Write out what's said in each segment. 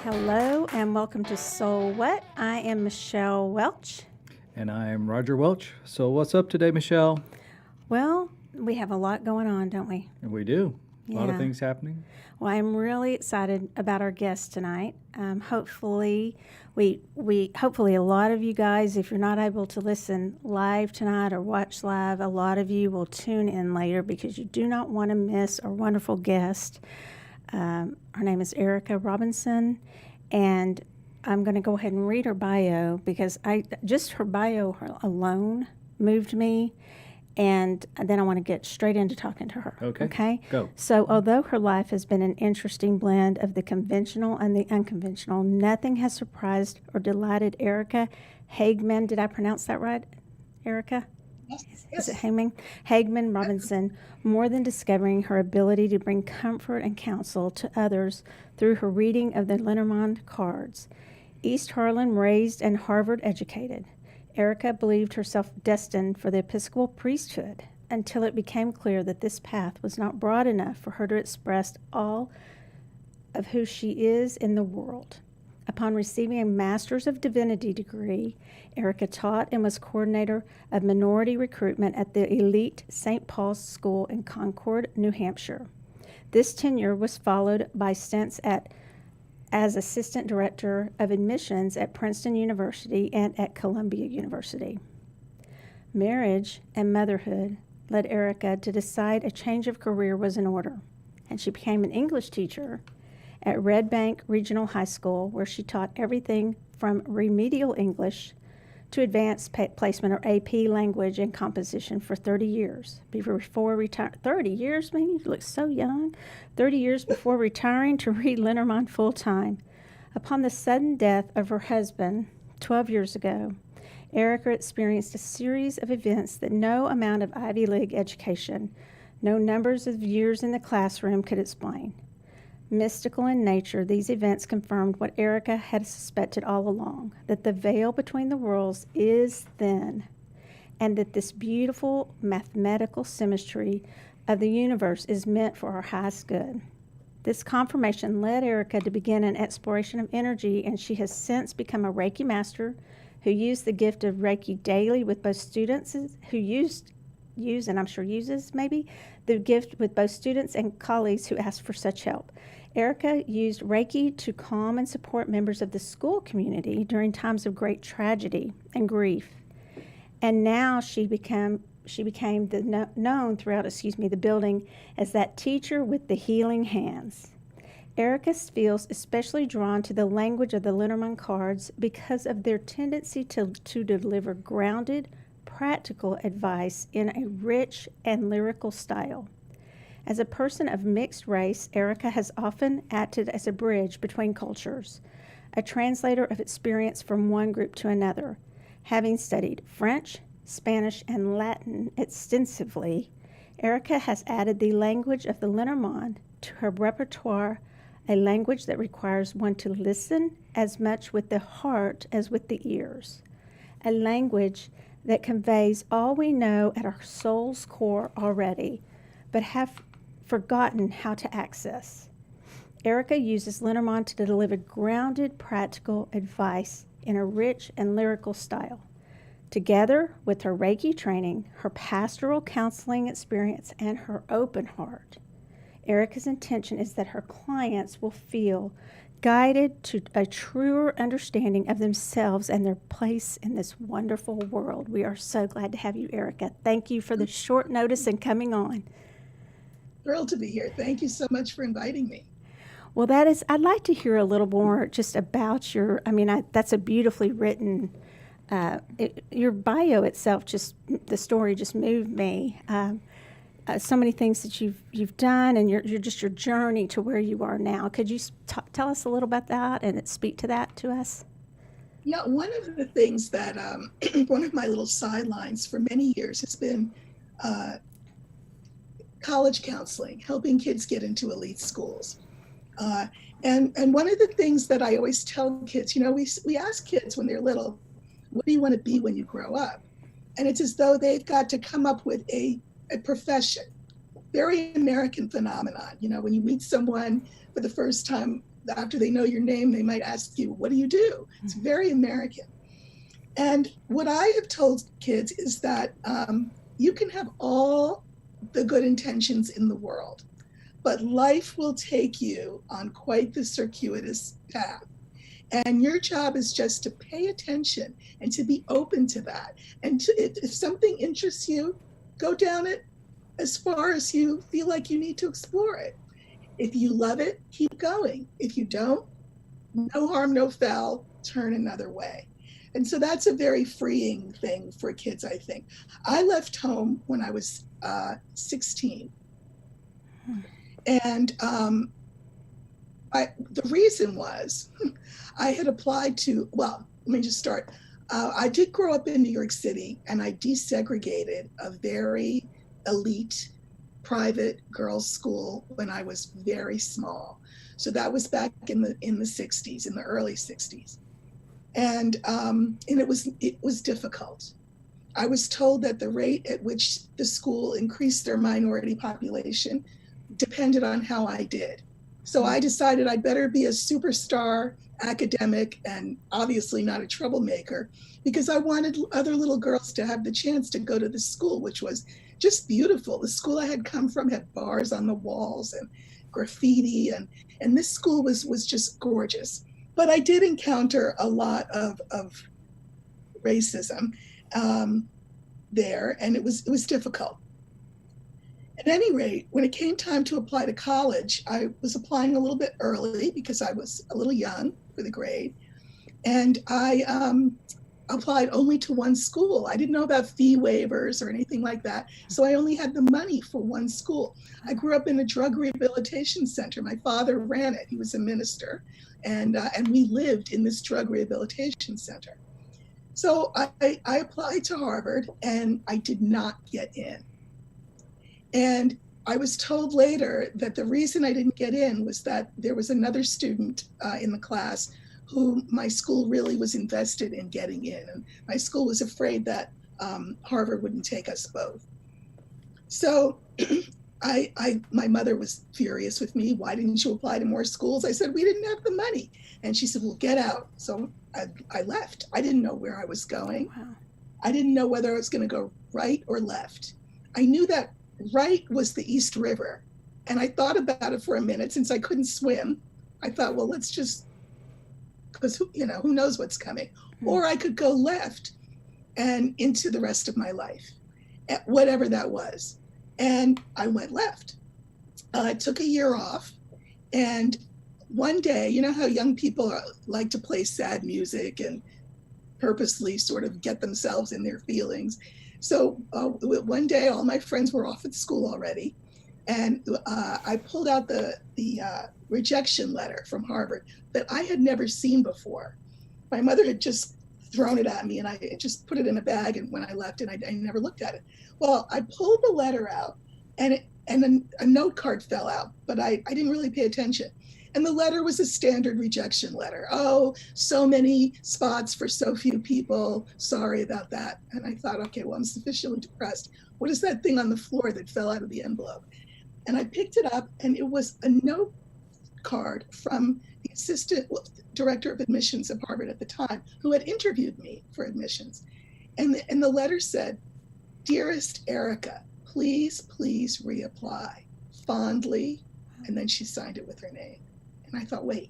Hello and welcome to SoulWhat. I am Michelle Welch. And I'm Roger Welch. So, what's up today, Michelle? Well, we have a lot going on, don't we? We do. A lot of Yeah. things happening. Well, I'm really excited about our guest tonight. Hopefully, hopefully a lot of you guys, if you're not able to listen live tonight or watch live, a lot of you will tune in later because you do not want to miss our wonderful guest. Her name is Erika Robinson, and I'm going to go ahead and read her bio because her bio alone moved me, and then I want to get straight into talking to her. Okay. Go. So, although her life has been an interesting blend of the conventional and the unconventional, nothing has surprised or delighted Erika Hagman. Did I pronounce that right, Erika? Yes. Is it Hagman Robinson, more than discovering her ability to bring comfort and counsel to others through her reading of the Lenormand cards. East Harlem raised and Harvard educated, Erika believed herself destined for the Episcopal priesthood until it became clear that this path was not broad enough for her to express all of who she is in the world. Upon receiving a Master's of Divinity degree, Erika taught and was coordinator of minority recruitment at the elite St. Paul's School in Concord, New Hampshire. This tenure was followed by stints as Assistant Director of Admissions at Princeton University and at Columbia University. Marriage and motherhood led Erika to decide a change of career was in order, and she became an English teacher at Red Bank Regional High School, where she taught everything from remedial English to advanced placement or AP language and composition for 30 years. Before retiring, 30 years, man, you look so young. 30 years before retiring to read Lenormand full time. Upon the sudden death of her husband 12 years ago, Erika experienced a series of events that no amount of Ivy League education, no numbers of years in the classroom could explain. Mystical in nature, these events confirmed what Erika had suspected all along, that the veil between the worlds is thin, and that this beautiful mathematical symmetry of the universe is meant for our highest good. This confirmation led Erika to begin an exploration of energy, and she has since become a Reiki master who used the gift of Reiki daily with both students who use and I'm sure uses maybe the gift with both students and colleagues who ask for such help. Erika used Reiki to calm and support members of the school community during times of great tragedy and grief. And now she became known throughout the building as that teacher with the healing hands. Erika feels especially drawn to the language of the Lenormand cards because of their tendency to deliver grounded, practical advice in a rich and lyrical style. As a person of mixed race, Erika has often acted as a bridge between cultures, a translator of experience from one group to another. Having studied French, Spanish, and Latin extensively, Erika has added the language of the Lenormand to her repertoire, a language that requires one to listen as much with the heart as with the ears, a language that conveys all we know at our soul's core already, but have forgotten how to access. Erika uses Lenormand to deliver grounded, practical advice in a rich and lyrical style. Together with her Reiki training, her pastoral counseling experience, and her open heart, Erika's intention is that her clients will feel guided to a truer understanding of themselves and their place in this wonderful world. We are so glad to have you, Erika. Thank you for the short notice and coming on. Thrilled to be here. Thank you so much for inviting me. Well, I'd like to hear a little more just about that's a beautifully written, your bio itself, the story just moved me. So many things that you've done, and your journey to where you are now. Could you tell us a little about that and speak to that to us? Yeah, one of the things that one of my little sidelines for many years has been college counseling, helping kids get into elite schools. And one of the things that I always tell kids, we ask kids when they're little, what do you want to be when you grow up? And it's as though they've got to come up with a profession. Very American phenomenon. When you meet someone for the first time after they know your name, they might ask you, what do you do? It's very American. And what I have told kids is that you can have all the good intentions in the world, but life will take you on quite the circuitous path. And your job is just to pay attention and to be open to that. And if something interests you, go down it as far as you feel like you need to explore it. If you love it, keep going. If you don't, no harm, no foul, turn another way. And so that's a very freeing thing for kids, I think. I left home when I was 16. And the reason was I had applied to, well, let me just start. I did grow up in New York City, and I desegregated a very elite private girls' school when I was very small. So that was back in the 60s, in the early 60s. And it was difficult. I was told that the rate at which the school increased their minority population depended on how I did. So I decided I'd better be a superstar academic and obviously not a troublemaker, because I wanted other little girls to have the chance to go to the school, which was just beautiful. The school I had come from had bars on the walls and graffiti, and this school was just gorgeous. But I did encounter a lot of racism there, and it was difficult. At any rate, when it came time to apply to college, I was applying a little bit early because I was a little young for the grade. And I applied only to one school. I didn't know about fee waivers or anything like that. So I only had the money for one school. I grew up in a drug rehabilitation center. My father ran it. He was a minister. And we lived in this drug rehabilitation center. So I applied to Harvard, and I did not get in. And I was told later that the reason I didn't get in was that there was another student in the class who my school really was invested in getting in. And my school was afraid that Harvard wouldn't take us both. So my mother was furious with me. Why didn't you apply to more schools? I said, we didn't have the money. And she said, well, get out. So I left. I didn't know where I was going. Wow. I didn't know whether I was going to go right or left. I knew that right was the East River. And I thought about it for a minute. Since I couldn't swim, I thought, well, let's just, because who knows what's coming. Mm-hmm. Or I could go left and into the rest of my life, whatever that was. And I went left. I took a year off. And one day, you know how young people like to play sad music and purposely sort of get themselves in their feelings. So one day, all my friends were off at school already, and I pulled out the rejection letter from Harvard that I had never seen before. My mother had just thrown it at me, and I just put it in a bag. And when I left, and I never looked at it. Well, I pulled the letter out, and a note card fell out, but I didn't really pay attention. And the letter was a standard rejection letter. Oh, so many spots for so few people. Sorry about that. And I thought, okay, well, I'm sufficiently depressed. What is that thing on the floor that fell out of the envelope? And I picked it up, and it was a note card from the assistant director of admissions at Harvard at the time, who had interviewed me for admissions. And the letter said, "Dearest Erika, please reapply. Fondly." And then she signed it with her name. And I thought, wait,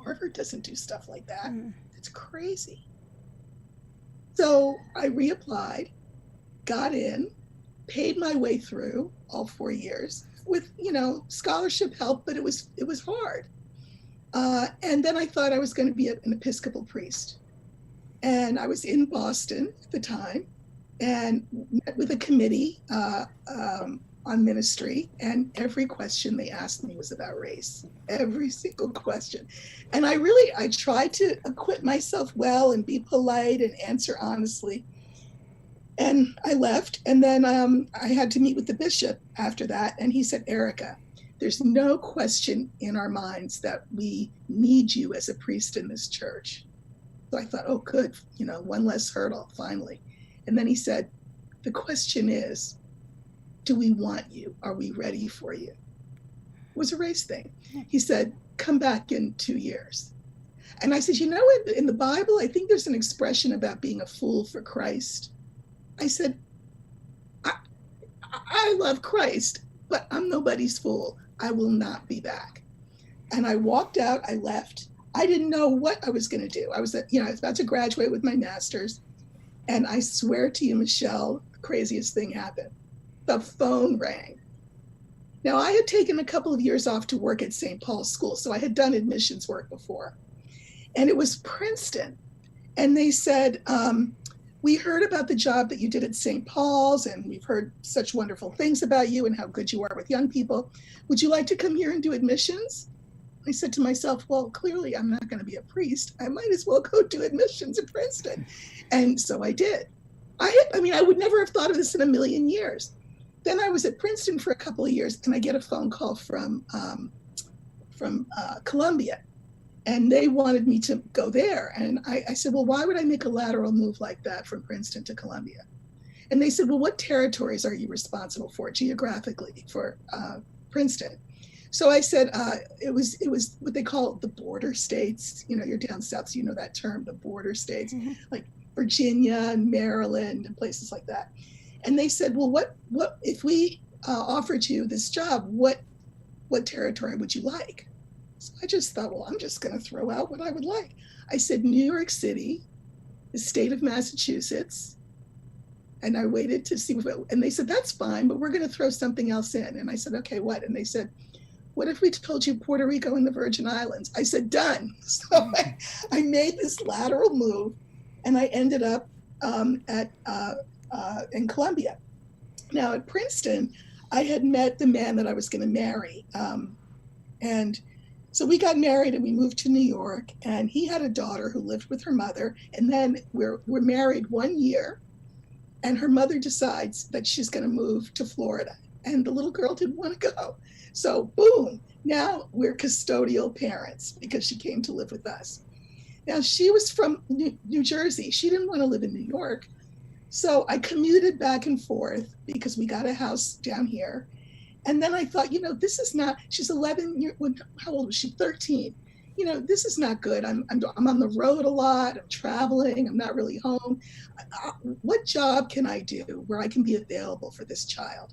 Harvard doesn't do stuff like that. It's crazy. So I reapplied, got in, paid my way through all 4 years with, scholarship help, but it was hard. And then I thought I was going to be an Episcopal priest. And I was in Boston at the time and met with a committee on ministry, and every question they asked me was about race, every single question. And I tried to acquit myself well and be polite and answer honestly. And I left, and then I had to meet with the bishop after that, and he said, "Erika, there's no question in our minds that we need you as a priest in this church." So I thought, oh, good, one less hurdle, finally. And then he said, "The question is, do we want you? Are we ready for you?" It was a race thing. He said, come back in 2 years. And I said, in the Bible, I think there's an expression about being a fool for Christ. I said, I love Christ, but I'm nobody's fool. I will not be back. And I walked out, I left. I didn't know what I was going to do. I was about to graduate with my master's. And I swear to you, Michelle, the craziest thing happened. The phone rang. Now, I had taken a couple of years off to work at St. Paul's School, so I had done admissions work before. And it was Princeton. And they said, we heard about the job that you did at St. Paul's, and we've heard such wonderful things about you and how good you are with young people. Would you like to come here and do admissions? I said to myself, well, clearly I'm not going to be a priest. I might as well go do admissions at Princeton. And so I did. I would never have thought of this in a million years. Then I was at Princeton for a couple of years, and I get a phone call from Columbia, and they wanted me to go there. And I said, well, why would I make a lateral move like that from Princeton to Columbia? And they said, well, what territories are you responsible for geographically for Princeton? So I said, it was what they call the border states. You're down south, so you know that term, the border states, like Virginia and Maryland and places like that. And they said, well, what if we offered you this job, what territory would you like? So I just thought, well, I'm just going to throw out what I would like. I said, New York City, the state of Massachusetts. And I waited to see, and they said, that's fine, but we're going to throw something else in. And I said, okay, what? And they said, what if we told you Puerto Rico and the Virgin Islands? I said, done. So I made this lateral move, and I ended up in Columbia. Now at Princeton, I had met the man that I was going to marry. And so we got married and we moved to New York, and he had a daughter who lived with her mother. And then we're married 1 year, and her mother decides that she's going to move to Florida. And the little girl didn't want to go. So boom, now we're custodial parents because she came to live with us. Now she was from New Jersey. She didn't want to live in New York. So I commuted back and forth because we got a house down here. And then I thought, this is not, she's 11, how old was she? 13. This is not good. I'm on the road a lot. I'm traveling. I'm not really home. What job can I do where I can be available for this child?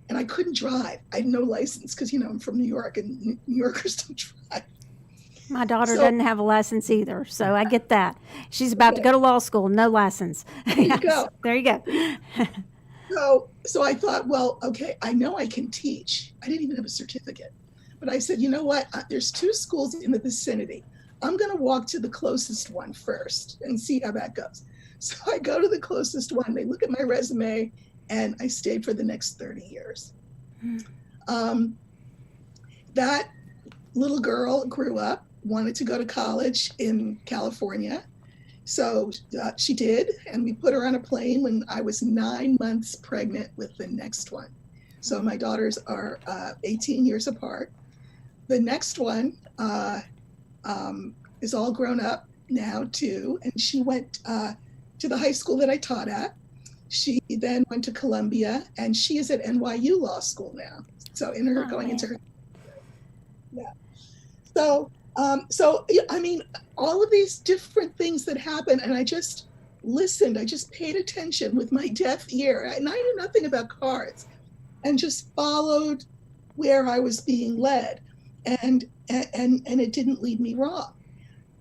And I couldn't drive. I had no license because, I'm from New York, and New Yorkers don't drive. My daughter doesn't have a license either, so I get that. She's about to go to law school, no license. There you go. There you go. So I thought, well, okay, I know I can teach. I didn't even have a certificate. But I said, you know what? There's 2 schools in the vicinity. I'm going to walk to the closest one first and see how that goes. So I go to the closest one. They look at my resume, and I stayed for the next 30 years. That little girl grew up, wanted to go to college in California. So she did, and we put her on a plane when I was 9 months pregnant with the next one. So my daughters are 18 years apart. The next one is all grown up now too, and she went to the high school that I taught at. She then went to Columbia, and she is at NYU Law School now. So going into her, yeah. So I mean, all of these different things that happen, and I just listened. I just paid attention with my deaf ear, and I knew nothing about cards, and just followed where I was being led, and it didn't lead me wrong.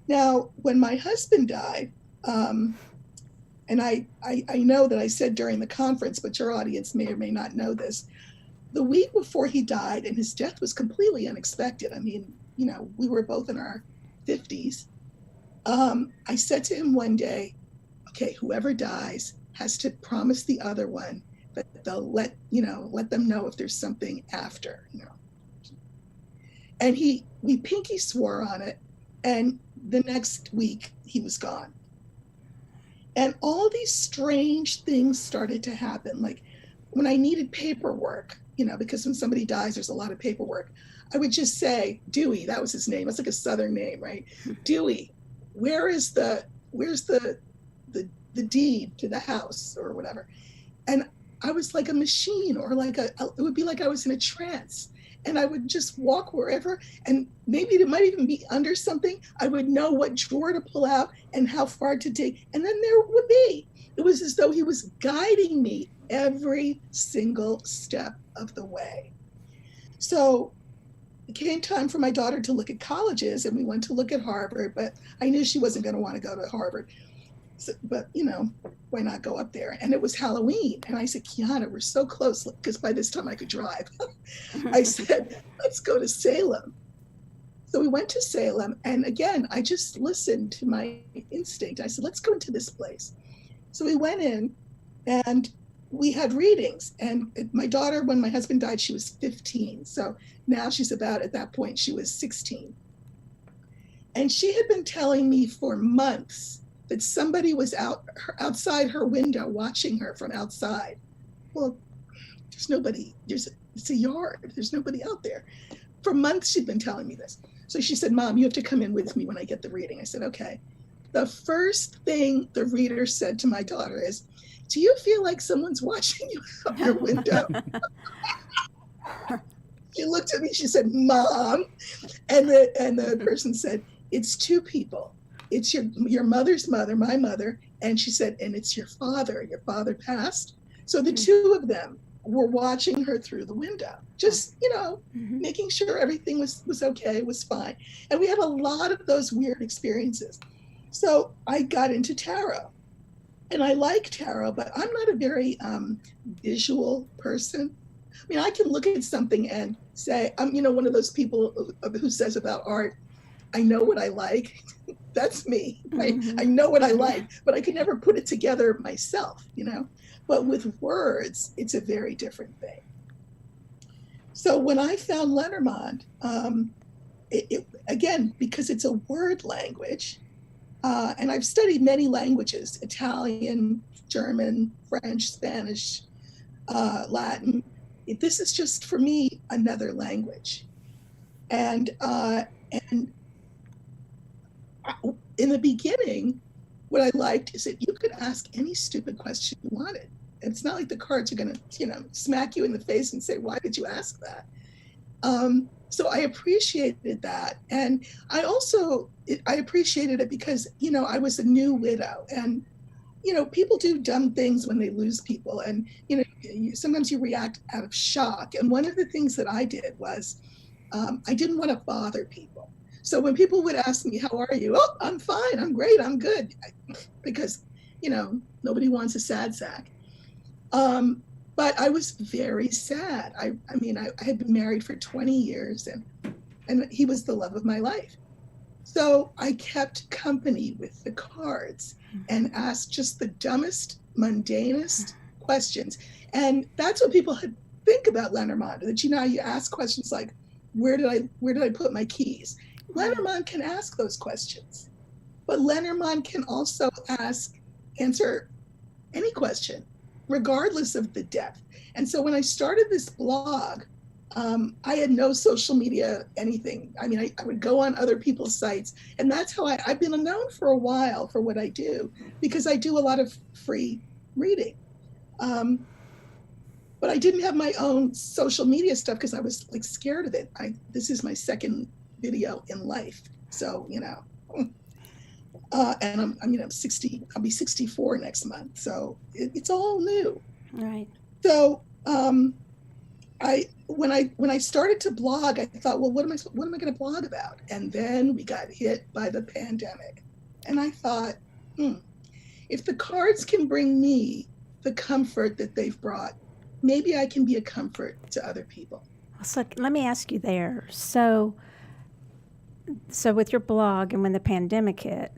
Now, when my husband died, and I know that I said during the conference, but your audience may or may not know this, the week before he died, and his death was completely unexpected. I mean, we were both in our 50s. I said to him one day, okay, whoever dies has to promise the other one that they'll let them know if there's something after, And we pinky swore on it, and the next week he was gone. And all these strange things started to happen. Like when I needed paperwork, because when somebody dies, there's a lot of paperwork. I would just say, Dewey, that was his name. That's like a Southern name, right? Dewey, where's the deed to the house or whatever? And I was like a machine, or it would be like I was in a trance. and I would just walk wherever, and maybe it might even be under something. I would know what drawer to pull out and how far to dig, and then there would be. It was as though he was guiding me every single step of the way. So it came time for my daughter to look at colleges, and we went to look at Harvard, but I knew she wasn't going to want to go to Harvard. So, but, why not go up there? And it was Halloween. And I said, Kiana, we're so close, because by this time I could drive. I said, let's go to Salem. So we went to Salem. And again, I just listened to my instinct. I said, let's go into this place. So we went in, and we had readings. And my daughter, when my husband died, she was 15. So now she's about, at that point, she was 16. And she had been telling me for months that somebody was outside her window watching her from outside. Well, there's nobody, it's a yard, there's nobody out there. For months she'd been telling me this. So she said, Mom, you have to come in with me when I get the reading. I said, okay. The first thing the reader said to my daughter is, do you feel like someone's watching you out your window? She looked at me, she said, Mom. And the person said, it's two people. It's your mother's mother, my mother. And she said, and it's your father. Your father passed. So the two of them were watching her through the window, just, making sure everything was okay, was fine. And we had a lot of those weird experiences. So I got into tarot. And I like tarot, but I'm not a very visual person. I mean, I can look at something and say, I'm, one of those people who says about art, I know what I like. That's me. I know what I like, but I could never put it together myself, But with words, it's a very different thing. So when I found Lenormand, again, because it's a word language, and I've studied many languages, Italian, German, French, Spanish, Latin. This is just, for me, another language. And in the beginning, what I liked is that you could ask any stupid question you wanted. And it's not like the cards are going to, smack you in the face and say, why did you ask that? So I appreciated that. And I appreciated it because, I was a new widow, and, people do dumb things when they lose people. And, sometimes you react out of shock. And one of the things that I did was I didn't want to bother people. So when people would ask me, how are you? Oh, I'm fine. I'm great. I'm good. Because, nobody wants a sad sack. But I was very sad. I had been married for 20 years and he was the love of my life. So I kept company with the cards and asked just the dumbest, mundanest questions. And that's what people think about Lenormand, that, you ask questions like, where did I put my keys? Lenormand can ask those questions, but Lenormand can also answer any question, regardless of the depth. And so when I started this blog, I had no social media, anything. I mean, I would go on other people's sites, and that's how I've been known for a while for what I do, because I do a lot of free reading. But I didn't have my own social media stuff because I was scared of it. This is my second video in life. So, and I'm 60, I'll be 64 next month. So it's all new. Right. So when I started to blog, I thought, well, what am I going to blog about? And then we got hit by the pandemic. And I thought, if the cards can bring me the comfort that they've brought, maybe I can be a comfort to other people. So let me ask you there. So with your blog and when the pandemic hit,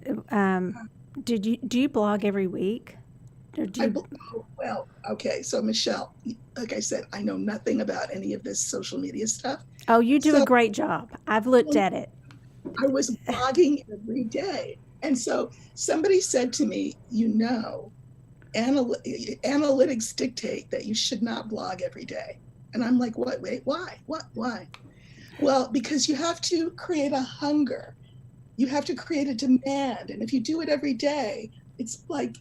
do you blog every week? Or do you... Well, okay. So Michelle, like I said, I know nothing about any of this social media stuff. Oh, you do a great job. I've looked at it. I was blogging every day. And so somebody said to me, analytics dictate that you should not blog every day. And I'm like, what? Wait, why? Why? Well, because you have to create a hunger. You have to create a demand. And if you do it every day, it's like,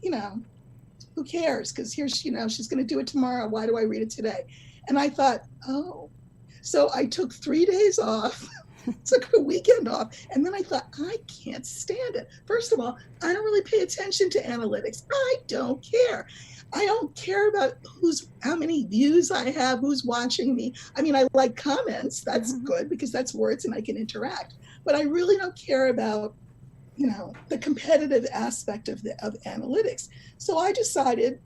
who cares? Because she's going to do it tomorrow. Why do I read it today? And I thought, oh, So I took 3 days off, took a weekend off, and then I thought, I can't stand it. First of all, I don't really pay attention to analytics. I don't care. I don't care about how many views I have, who's watching me. I mean, I like comments. That's good because that's words and I can interact. But I really don't care about, the competitive aspect of analytics. So I decided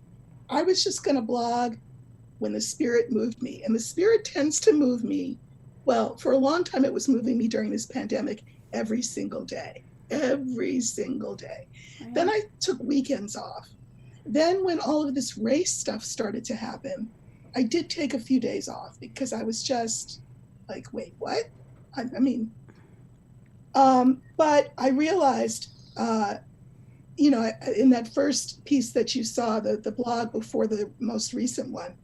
I was just going to blog when the spirit moved me. And the spirit tends to move me. Well, for a long time, it was moving me during this pandemic every single day. Every single day. Right. Then I took weekends off. Then when all of this race stuff started to happen, I did take a few days off because I was just like, wait, what? But I realized, in that first piece that you saw, the blog before the most recent one,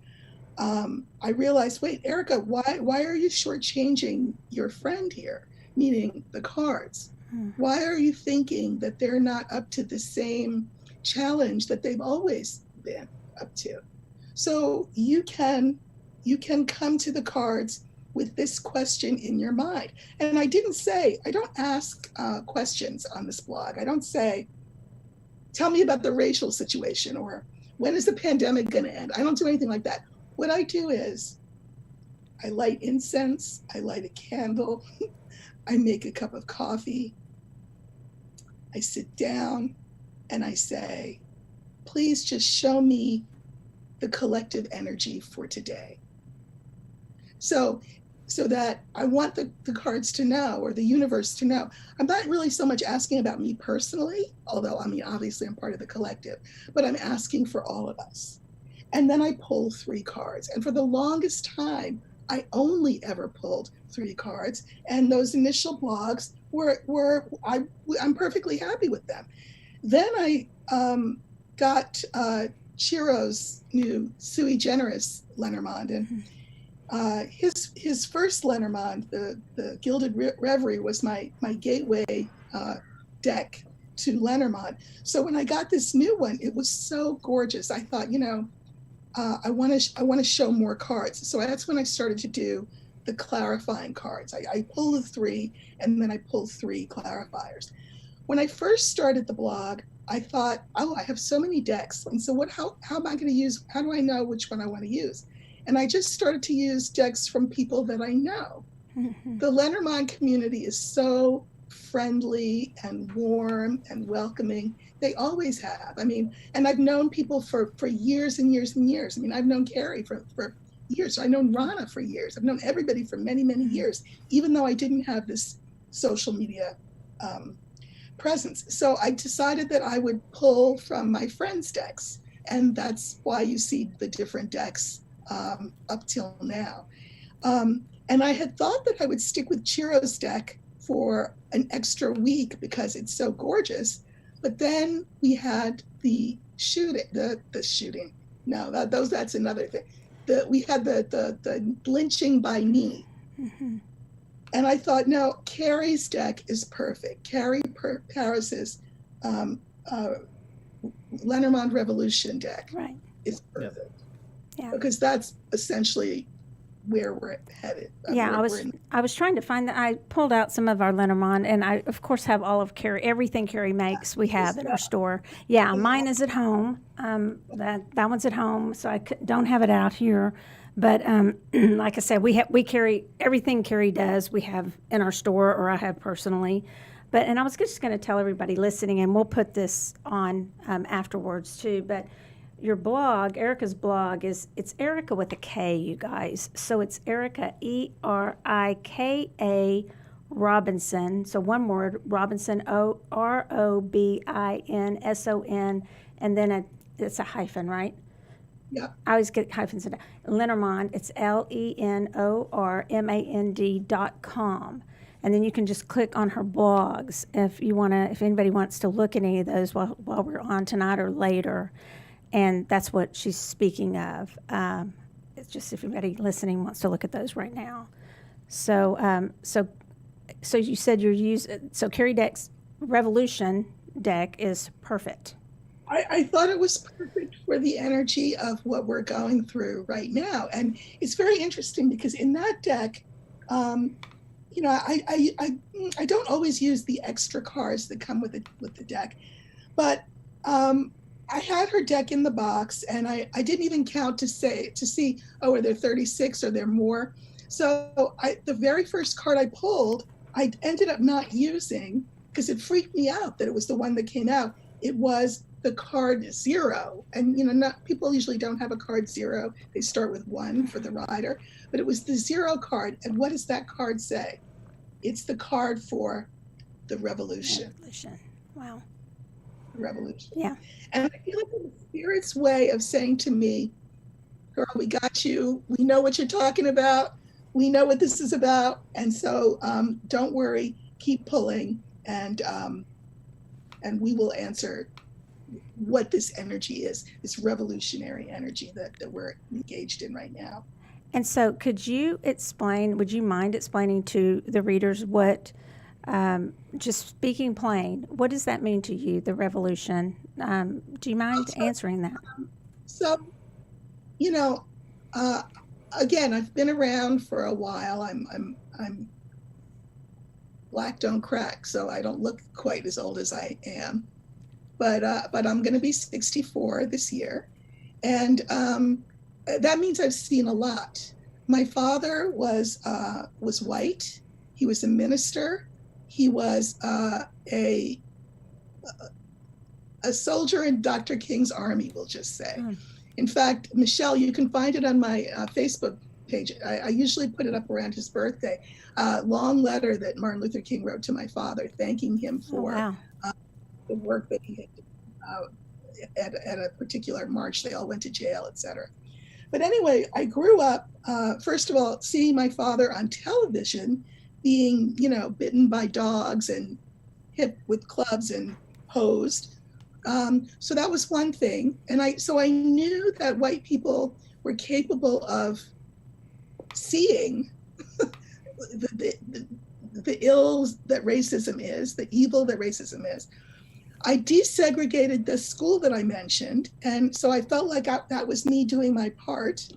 I realized, wait, Erika, why are you shortchanging your friend here, meaning the cards? Why are you thinking that they're not up to the same challenge that they've always been up to? So you can come to the cards with this question in your mind. And I don't ask questions on this blog. I don't say, tell me about the racial situation or when is the pandemic going to end? I don't do anything like that. What I do is I light incense, I light a candle, I make a cup of coffee, I sit down and I say, please just show me the collective energy for today. So that I want the cards to know, or the universe to know. I'm not really so much asking about me personally, although, obviously I'm part of the collective, but I'm asking for all of us. And then I pull 3 cards. And for the longest time, I only ever pulled 3 cards. And those initial blogs I'm perfectly happy with them. Then I got Chiro's new Sui Generis Lenormand. And his first Lenormand, the Gilded Reverie, was my gateway deck to Lenormand. So when I got this new one, it was so gorgeous. I thought, I want to show more cards. So that's when I started to do the clarifying cards. I pull the 3 and then I pull 3 clarifiers. When I first started the blog, I thought, oh, I have so many decks. And so how am I going to use, how do I know which one I want to use? And I just started to use decks from people that I know. The Lenormand community is so friendly and warm and welcoming. They always have. And I've known people for years and years and years. I've known Carrie for years. I've known Rana for years. I've known everybody for many, many years, even though I didn't have this social media presence. So I decided that I would pull from my friends' decks. And that's why you see the different decks up till now. And I had thought that I would stick with Chiro's deck for an extra week because it's so gorgeous. But then we had the shooting. No, that's another thing. We had the lynching by me. And I thought, no, Carrie's deck is perfect. Carrie Paris's Lenormand Revolution deck is perfect. Yeah. Because that's essentially where we're headed. I was trying to find that. I pulled out some of our Lenormand, and I, of course, have all of everything Carrie makes. We have in our store. Yeah, mine is at home. That one's at home, so I don't have it out here. But like I said, we carry everything Carrie does. We have in our store, or I have personally. And I was just going to tell everybody listening, and we'll put this on afterwards too. But your blog, Erika's blog, it's Erika with a K, you guys. So it's Erika, Erika Robinson. So one word, Robinson, Robinson, and then it's a hyphen, right? Yeah. I always get hyphens in it. Lenormand, it's LENORMAND.com. And then you can just click on her blogs if anybody wants to look at any of those while we're on tonight or later. And that's what she's speaking of. It's just if anybody listening wants to look at those right now. So you said so Carrie Deck's Revolution deck is perfect. I thought it was perfect for the energy of what we're going through right now. And it's very interesting because in that deck, um, I don't always use the extra cards that come with the deck, but um, I had her deck in the box, and I didn't even count to see, oh, are there 36? Are there more? So the very first card I pulled, I ended up not using because it freaked me out that it was the one that came out. It was the card 0, and not people usually don't have a card 0. They start with 1 for the rider, but it was the 0 card. And what does that card say? It's the card for the revolution. Revolution. Wow. Revolution. Yeah. And I feel like the spirit's way of saying to me, girl, we got you. We know what you're talking about. We know what this is about. And so don't worry, keep pulling, and we will answer what this energy is, this revolutionary energy that we're engaged in right now. And so would you mind explaining to the readers what, just speaking plain, what does that mean to you, the revolution? Do you mind answering that? So, again, I've been around for a while. I'm black don't crack, so I don't look quite as old as I am. But I'm going to be 64 this year, and that means I've seen a lot. My father was white. He was a minister. He was a soldier in Dr. King's army, we'll just say. Hmm. In fact, Michelle, you can find it on my Facebook page. I usually put it up around his birthday. Long letter that Martin Luther King wrote to my father, thanking him for wow. the work that he had done at a particular march. They all went to jail, etc. But anyway, I grew up, first of all, seeing my father on television being, bitten by dogs and hit with clubs and hosed. So that was one thing. And I knew that white people were capable of seeing the ills that racism is, the evil that racism is. I desegregated the school that I mentioned, and so I felt like that was me doing my part.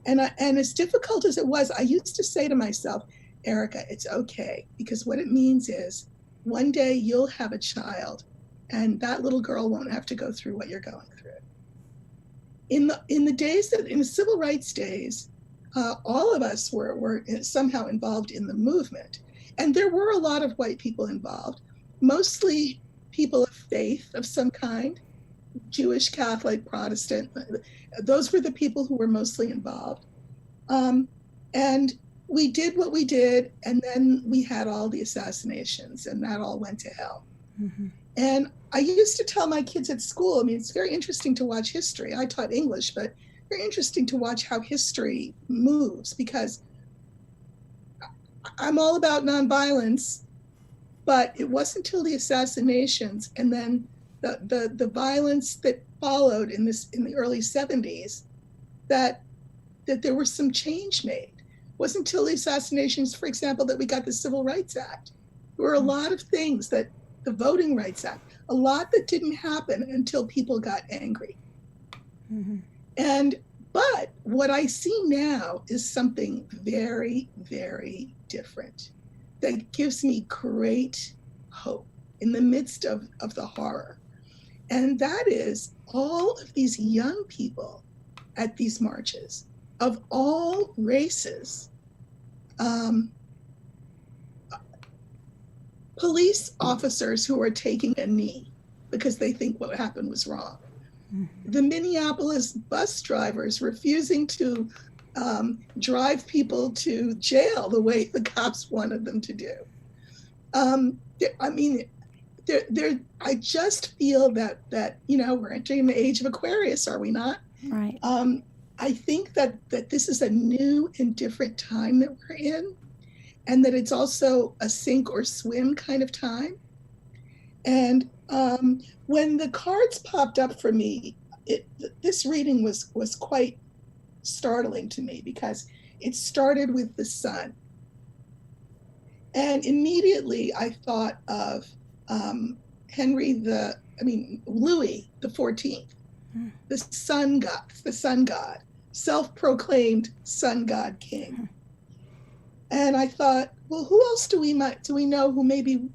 And as difficult as it was, I used to say to myself, Erika, it's okay, because what it means is one day you'll have a child, and that little girl won't have to go through what you're going through. In the civil rights days, all of us were somehow involved in the movement, and there were a lot of white people involved, mostly people of faith of some kind, Jewish, Catholic, Protestant. Those were the people who were mostly involved. And we did what we did, and then we had all the assassinations, and that all went to hell. Mm-hmm. And I used to tell my kids at school, I mean, it's very interesting to watch history. I taught English, but very interesting to watch how history moves, because I'm all about nonviolence, but it wasn't until the assassinations and then the violence that followed in the early 70s that there was some change made. It wasn't until the assassinations, for example, that we got the Civil Rights Act. There were a lot of things, that the Voting Rights Act, a lot that didn't happen until people got angry. Mm-hmm. But what I see now is something very, very different that gives me great hope in the midst of the horror. And that is all of these young people at these marches of all races, police officers who are taking a knee because they think what happened was wrong. Mm-hmm. The Minneapolis bus drivers refusing to drive people to jail the way the cops wanted them to do. I mean, I just feel that we're entering the age of Aquarius, are we not? Right. I think that this is a new and different time that we're in, and that it's also a sink or swim kind of time. And when the cards popped up for me, this reading was quite startling to me, because it started with the sun. And immediately I thought of Louis the 14th, the sun god, self-proclaimed sun god king. And I thought, well, who else do we know who maybe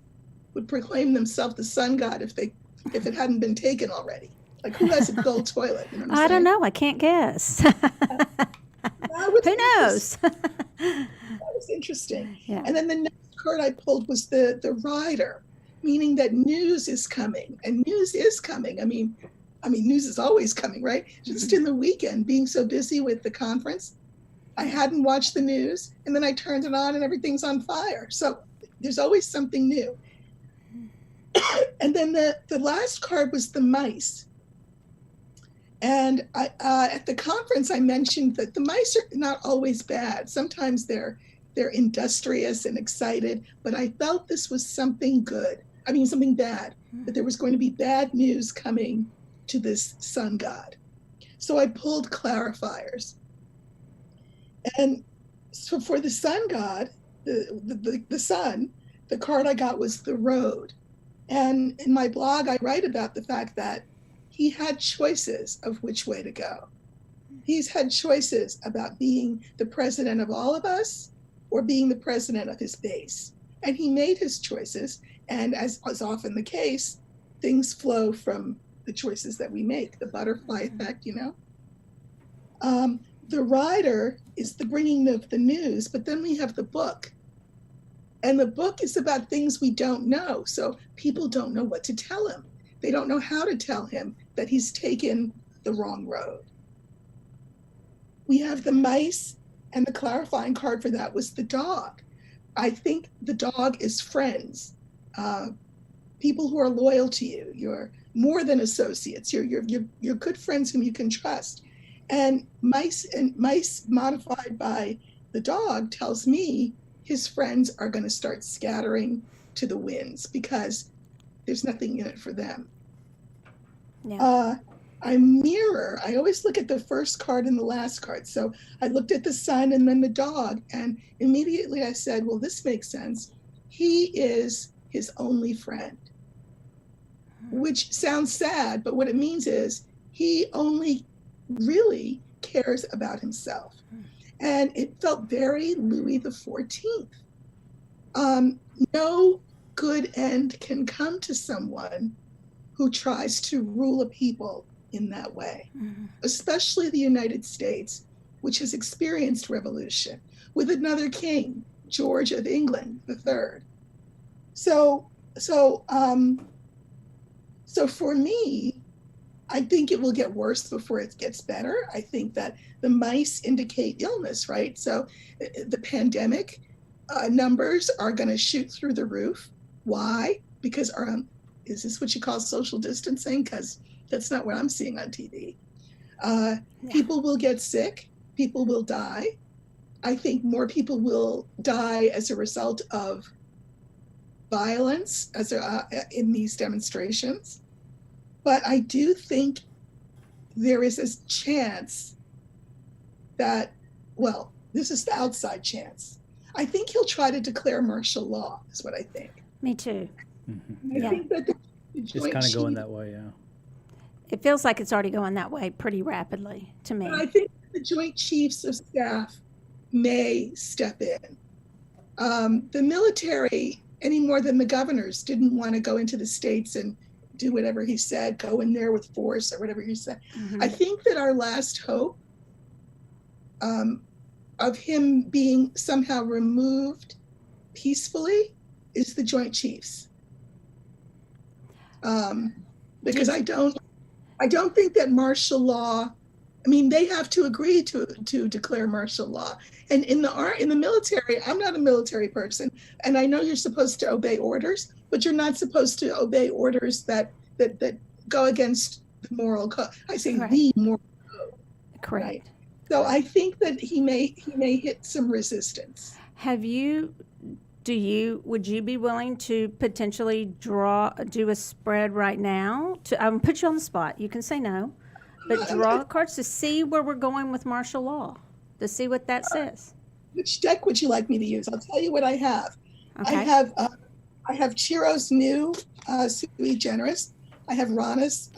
would proclaim themselves the sun god if it hadn't been taken already? Like, who has a gold toilet? You know what I'm I don't saying? know. I can't guess. That was Who knows? That was interesting. Yeah. And then the next card I pulled was the rider, meaning that news is coming, and news is coming. I mean, news is always coming, right? Just in the weekend, being so busy with the conference, I hadn't watched the news, and then I turned it on, and everything's on fire. So there's always something new. And then the last card was the mice. And at the conference, I mentioned that the mice are not always bad. Sometimes they're industrious and excited, but I felt this was something bad, that there was going to be bad news coming to this sun god. So I pulled clarifiers. And so for the sun god, the sun, the card I got was the road. And in my blog, I write about the fact that he had choices of which way to go. He's had choices about being the president of all of us or being the president of his base. And he made his choices. And as is often the case, things flow from the choices that we make, the butterfly effect, you know? The rider is the bringing of the news, but then we have the book. And the book is about things we don't know. So people don't know what to tell him. They don't know how to tell him that he's taken the wrong road. We have the mice, and the clarifying card for that was the dog. I think the dog is friends, people who are loyal to you. You're more than associates. You're good friends whom you can trust. And mice modified by the dog tells me his friends are going to start scattering to the winds because there's nothing in it for them. Yeah. I always look at the first card and the last card. So I looked at the sun and then the dog, and immediately I said, well, this makes sense. He is his only friend, which sounds sad, but what it means is he only really cares about himself. And it felt very Louis the 14th. No good end can come to someone who tries to rule a people in that way, especially the United States, which has experienced revolution with another king, George of England III. So for me, I think it will get worse before it gets better. I think that the mice indicate illness, right? So the pandemic numbers are going to shoot through the roof. Why? Because is this what you call social distancing? Because that's not what I'm seeing on TV. People will get sick. People will die. I think more people will die as a result of violence in these demonstrations. But I do think there is a chance that, well, this is the outside chance. I think he'll try to declare martial law, is what I think. Me too. I think that the It's kind of going that way, yeah. It feels like it's already going that way pretty rapidly to me. I think the Joint Chiefs of Staff may step in. The military, any more than the governors, didn't want to go into the states and do whatever he said, go in there with force or whatever he said. I think that our last hope of him being somehow removed peacefully is the Joint Chiefs. Because I don't think that martial law, they have to agree to declare martial law. And in the military, I'm not a military person, and I know you're supposed to obey orders, but you're not supposed to obey orders that go against the moral code. I say Correct. The moral code. Correct. Right? So I think that he may hit some resistance. Would you be willing to potentially do a spread right now? I'm put you on the spot. You can say no, but draw cards to see where we're going with martial law, to see what that says. Which deck would you like me to use? I'll tell you what I have. Okay. I have I have Chiro's new Sui Generis. I have Rana's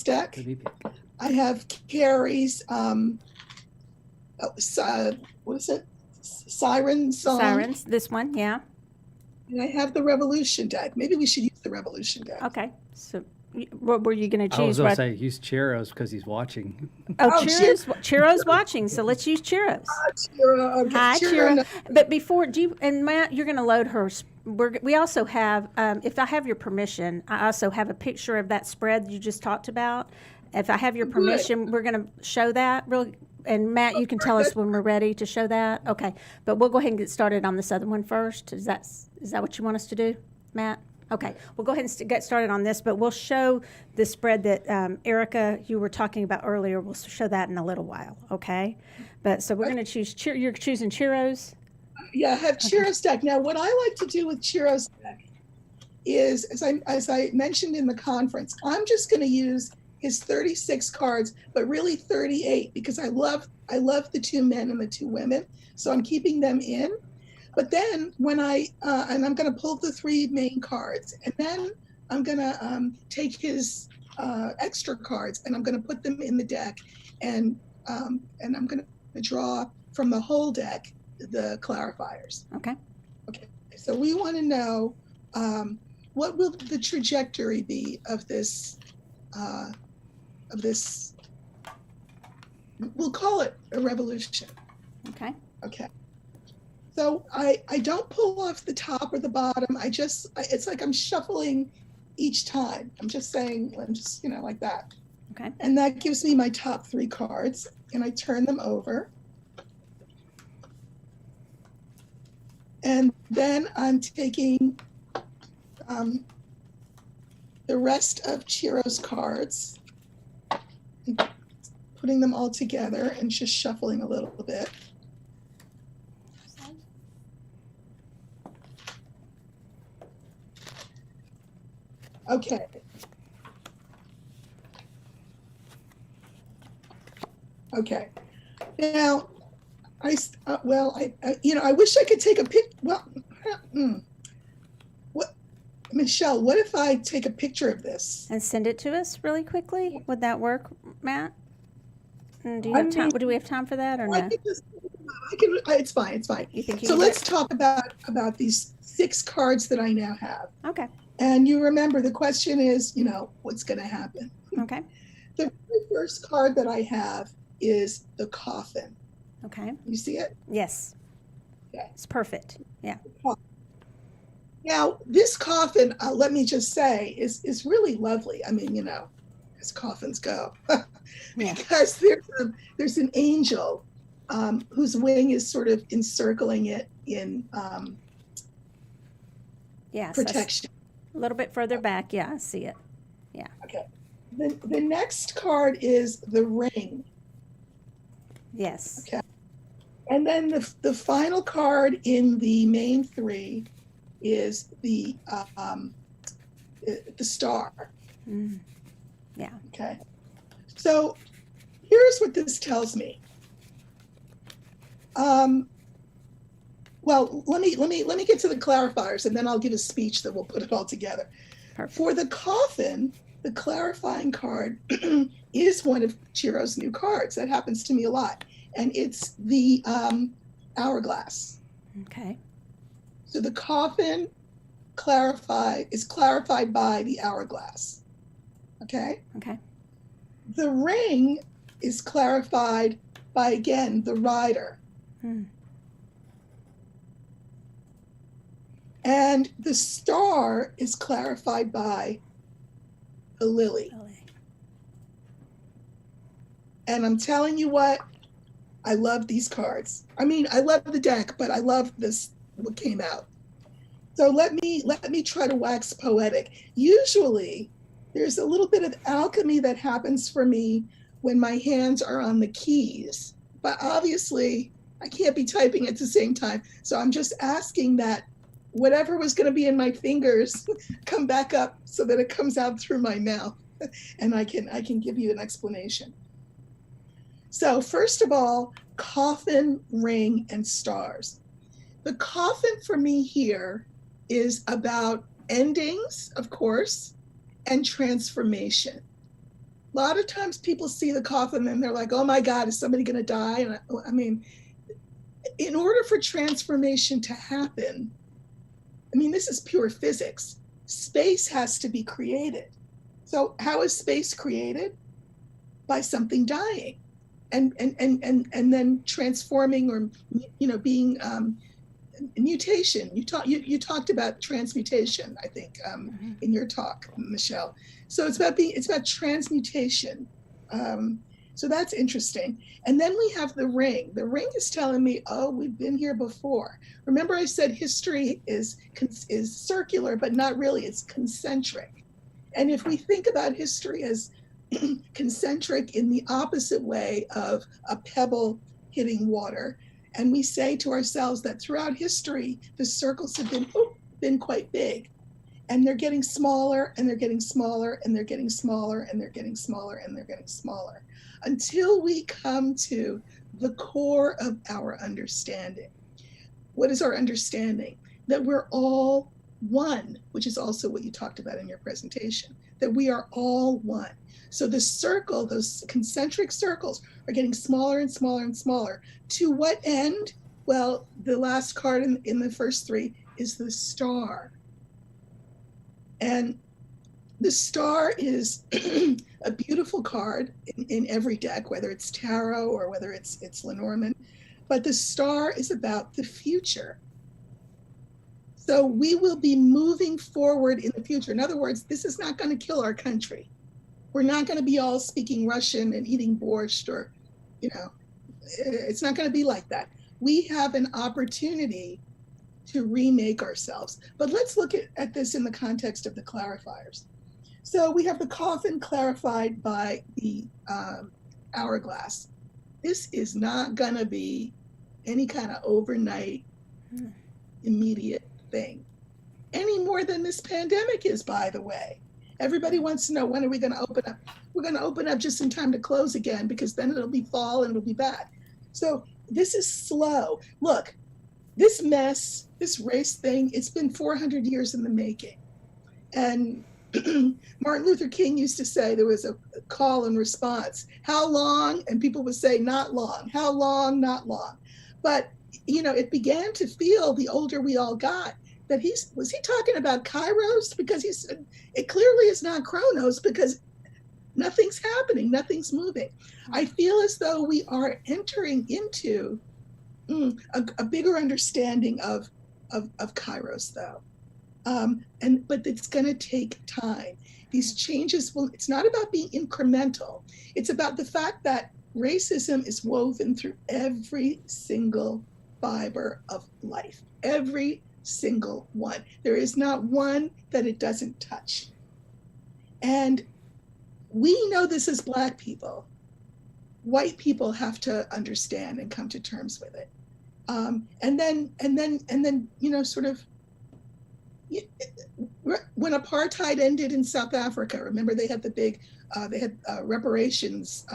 deck. Good evening. I have Carrie's what is it? Siren Song. Sirens, this one, yeah. And I have the Revolution deck. Maybe we should use the Revolution deck. Okay. So what were you going to I was choose? going to Rod? say use Chiro's because he's watching. Oh, Oh, Chiro's watching, so let's use Chiro's. Chiro, okay. Hi, Chiro, Chiro. no- But before, and Matt, you're going to load her. We also have, if I have your permission, I also have a picture of that spread you just talked about. If I have your Good. permission, we're going to show that real. And Matt, you can tell us when we're ready to show that. Okay, but we'll go ahead and get started on this other one first. Is that what you want us to do, Matt? Okay, we'll go ahead and get started on this, but we'll show the spread that Erika, you were talking about earlier. We'll show that in a little while, okay? But so we're going to choose, you're choosing Chiro's? Yeah, I have Chiro's deck. Now, what I like to do with Chiro's deck is, as I mentioned in the conference, I'm just going to use his 36 cards, but really 38, because I love the 2 men and the 2 women, so I'm keeping them in. But then when and I'm going to pull the 3 main cards, and then I'm going to take his extra cards and I'm going to put them in the deck, and I'm going to draw from the whole deck the clarifiers. Okay. Okay. So we want to know what will the trajectory be of this. We'll call it a revolution. Okay. Okay. So I don't pull off the top or the bottom. It's like I'm shuffling each time. I'm just like that. Okay. And that gives me my top 3 cards, and I turn them over. And then I'm taking the rest of Chiro's cards, and putting them all together and just shuffling a little bit. Okay. Okay. Now, I wish I could take a pic. Well, Michelle, what if I take a picture of this? And send it to us really quickly? Would that work, Matt? And do you have time? Do we have time for that or no? It's fine. It's fine. You think you So can let's talk about these 6 cards that I now have. Okay. And you remember the question is, what's going to happen? Okay. The very first card that I have is the coffin. Okay. You see it? Yes. Okay. It's perfect. Yeah. Now, this coffin, let me just say, is really lovely. I mean, as coffins go. Yeah. Because there's an angel whose wing is sort of encircling it in protection. A little bit further back. Yeah, I see it. Yeah. Okay. The next card is the ring. Yes. Okay. And then the final card in the main 3 is the star. Mm. Yeah. Okay. So here's what this tells me. Well, let me get to the clarifiers, and then I'll give a speech that will put it all together. Perfect. For the coffin, the clarifying card is one of Chiro's new cards. That happens to me a lot, and it's the hourglass. Okay. So the coffin is clarified by the hourglass. Okay. Okay. The ring is clarified by, again, the rider. Hmm. And the star is clarified by the lily. Really. And I'm telling you what, I love these cards. I mean, I love the deck, but I love what came out. So let me try to wax poetic. Usually, there's a little bit of alchemy that happens for me when my hands are on the keys. But obviously, I can't be typing at the same time. So I'm just asking that whatever was going to be in my fingers come back up so that it comes out through my mouth, and I can give you an explanation. So first of all, coffin, ring, and stars. The coffin for me here is about endings, of course, and transformation. A lot of times people see the coffin and they're like, oh my God, is somebody going to die? And I mean, in order for transformation to happen, I mean, this is pure physics. Space has to be created. So how is space created? By something dying and then transforming or, being mutation. You talked about transmutation, I think, in your talk, Michelle. So it's about transmutation. So that's interesting. And then we have the ring. The ring is telling me, oh, we've been here before. Remember, I said history is circular, but not really. It's concentric. And if we think about history as concentric in the opposite way of a pebble hitting water, and we say to ourselves that throughout history, the circles have been quite big, and they're getting smaller, and they're getting smaller, and they're getting smaller, and they're getting smaller, and they're getting smaller, until we come to the core of our understanding. What is our understanding? That we're all one, which is also what you talked about in your presentation, that we are all one. So the circle, those concentric circles, are getting smaller and smaller and smaller. To what end? Well, the last card in the first three is the star. And the star is a beautiful card in every deck, whether it's tarot or whether it's Lenormand. But the star is about the future. So we will be moving forward in the future. In other words, this is not going to kill our country. We're not going to be all speaking Russian and eating borscht, or, it's not going to be like that. We have an opportunity to remake ourselves. But let's look at this in the context of the clarifiers. So we have the coffin clarified by the hourglass. This is not going to be any kind of overnight, immediate thing, any more than this pandemic is, by the way. Everybody wants to know, when are we going to open up? We're going to open up just in time to close again, because then it'll be fall and it'll be bad. So this is slow. Look, this mess, this race thing, it's been 400 years in the making. And Martin Luther King used to say, there was a call and response. How long? And people would say, not long. How long? Not long. But, it began to feel, the older we all got, that was he talking about Kairos? Because he said it clearly is not Chronos, because nothing's happening, nothing's moving. I feel as though we are entering into a bigger understanding of Kairos, though. But it's going to take time. These changes it's not about being incremental. It's about the fact that racism is woven through every single fiber of life, every single one. There is not one that it doesn't touch. And we know this as Black people. White people have to understand and come to terms with it. And then, sort of, when apartheid ended in South Africa, remember they had the big, reparations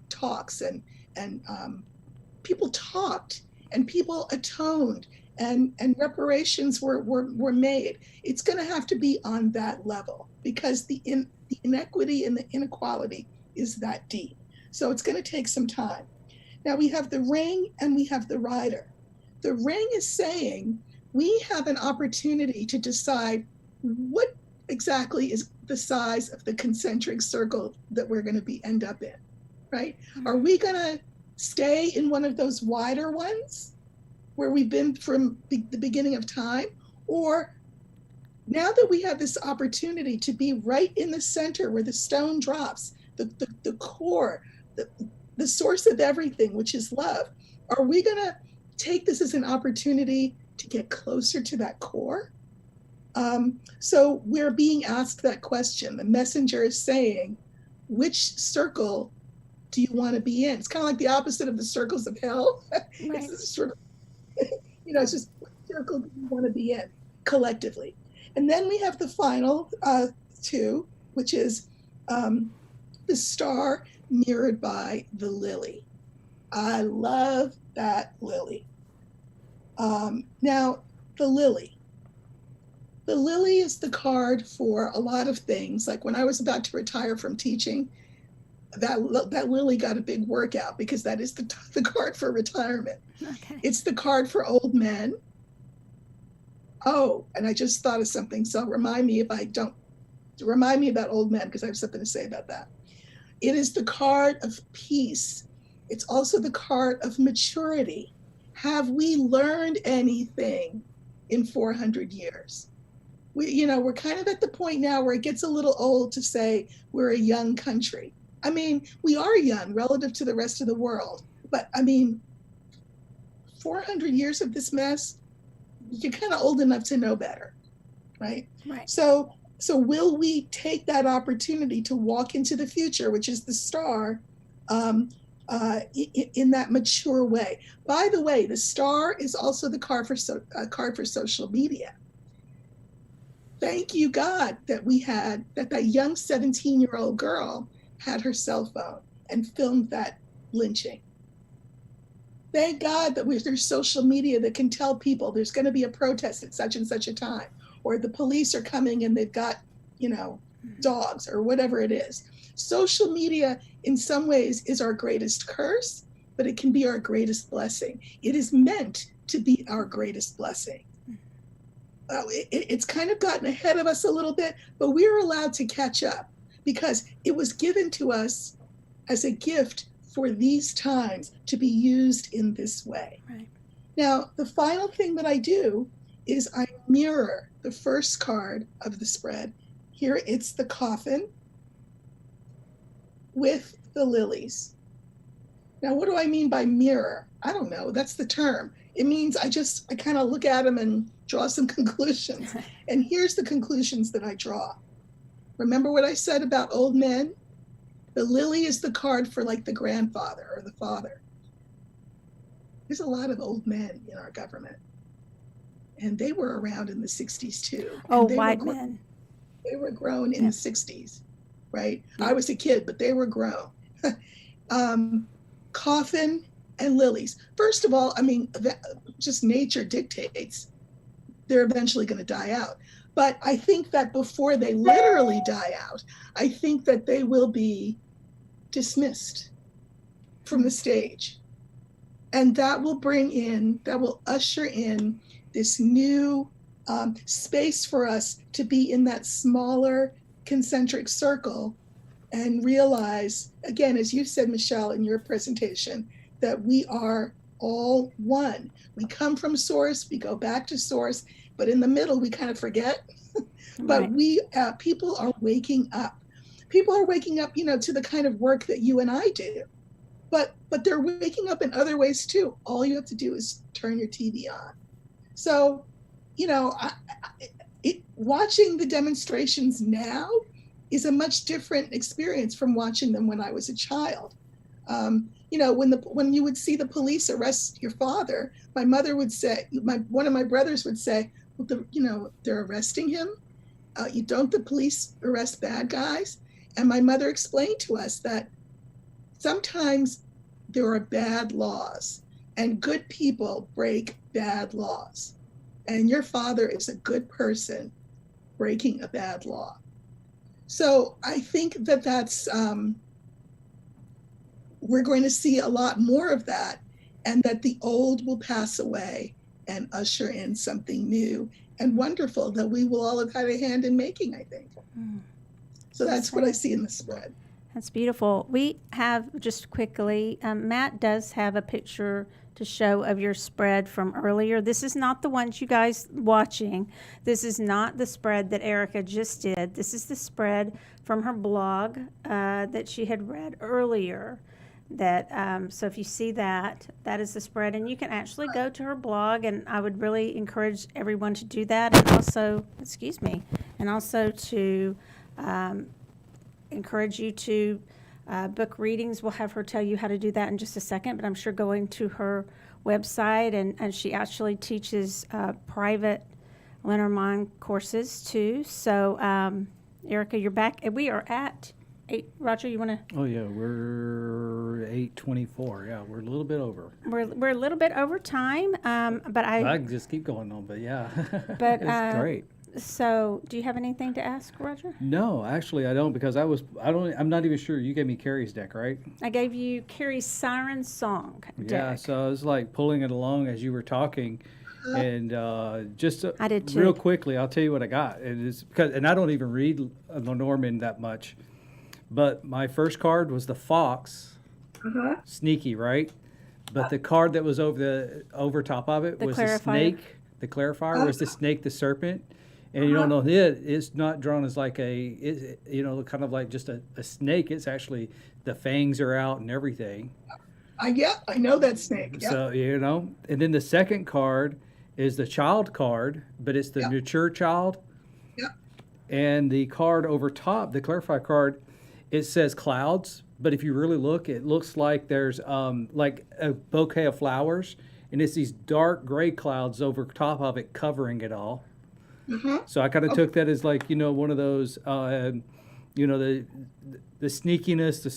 talks, and people talked, and people atoned, and reparations were made. It's going to have to be on that level, because the inequity and the inequality is that deep. So it's going to take some time. Now we have the ring and we have the rider. The ring is saying we have an opportunity to decide what exactly is the size of the concentric circle that we're going to end up in, right? Mm-hmm. Are we going to stay in one of those wider ones where we've been from the beginning of time? Or now that we have this opportunity to be right in the center where the stone drops, the core, the source of everything, which is love, are we going to take this as an opportunity to get closer to that core? So we're being asked that question. The messenger is saying, which circle do you want to be in? It's kind of like the opposite of the circles of hell. Right. It's this circle, it's just, what circle do you want to be in collectively? And then we have the final two, which is the star mirrored by the lily. I love that lily. Now, the lily. The lily is the card for a lot of things. Like when I was about to retire from teaching, that lily got a big workout because that is the card for retirement. Okay. It's the card for old men. Oh, and I just thought of something. So remind me about old men because I have something to say about that. It is the card of peace. It's also the card of maturity. Have we learned anything in 400 years? We're kind of at the point now where it gets a little old to say we're a young country. I mean, we are young relative to the rest of the world, but I mean, 400 years of this mess, you're kind of old enough to know better, right? Right. So will we take that opportunity to walk into the future, which is the star, in that mature way? By the way, the star is also the card for social media. Thank you, God, that that young 17-year-old girl had her cell phone and filmed that lynching. Thank God that there's social media that can tell people there's going to be a protest at such and such a time, or the police are coming and they've got, dogs or whatever it is. Social media, in some ways, is our greatest curse, but it can be our greatest blessing. It is meant to be our greatest blessing. It's kind of gotten ahead of us a little bit, but we're allowed to catch up because it was given to us as a gift for these times to be used in this way. Right. Now, the final thing that I do is I mirror the first card of the spread. Here it's the coffin with the lilies. Now, what do I mean by mirror? I don't know. That's the term. It means I kind of look at them and draw some conclusions. And here's the conclusions that I draw. Remember what I said about old men? The lily is the card for like the grandfather or the father. There's a lot of old men in our government. And they were around in the 60s too. Oh, And white men. They were grown in the 60s, right? I was a kid, but they were grown. Coffin and lilies. First of all, I mean, just nature dictates they're eventually going to die out. But I think that before they literally die out, I think that they will be dismissed from the stage. And that will usher in this new space for us to be in that smaller concentric circle and realize, again, as you said, Michelle, in your presentation, that we are all one. We come from source, we go back to source, but in the middle, we kind of forget. But Right. people are waking up. People are waking up, to the kind of work that you and I do. But they're waking up in other ways too. All you have to do is turn your TV on. So, watching the demonstrations now is a much different experience from watching them when I was a child. When you would see the police arrest your father, my mother would say, one of my brothers would say, well, they're arresting him. Don't the police arrest bad guys? And my mother explained to us that sometimes there are bad laws and good people break bad laws. And your father is a good person breaking a bad law. So I think that's, we're going to see a lot more of that, and that the old will pass away and usher in something new and wonderful that we will all have had a hand in making, I think. So that's what I see in the spread. That's beautiful. We have, just quickly, Matt does have a picture to show of your spread from earlier. This is not the ones you guys watching. This is not the spread that Erika just did. This is the spread from her blog that she had read earlier. So if you see that is the spread, and you can actually go to her blog, and I would really encourage everyone to do that, and also, to encourage you to book readings. We'll have her tell you how to do that in just a second, but I'm sure going to her website, and she actually teaches private Lenormand courses too. So Erika, you're back. We are at 8. Roger, you want to? Oh yeah, we're 8:24. Yeah, we're a little bit over. We're a little bit over time, but I can just keep going on, but yeah, But it's great. So, do you have anything to ask, Roger? No, actually, I don't because I'm not even sure. You gave me Carrie's deck, right? I gave you Carrie's Siren Song Yeah, deck. so I was like pulling it along as you were talking, and just I did too. real quickly, I'll tell you what I got. And I don't even read Lenormand that much, but my first card was the fox, Uh-huh. sneaky, right? But the card that was over top of it The was the clarifier. snake. The clarifier was the snake, the serpent, and you don't know it's not drawn as like kind of like just a snake. It's actually the fangs are out and everything. I know that snake. Yeah. So, and then the second card is the child card, but it's the mature child. Yeah. And the card over top, the clarify card, it says clouds, but if you really look, it looks like there's like a bouquet of flowers, and it's these dark gray clouds over top of it covering it all. Uh-huh. So I kind of took that as like, one of those, the sneakiness, the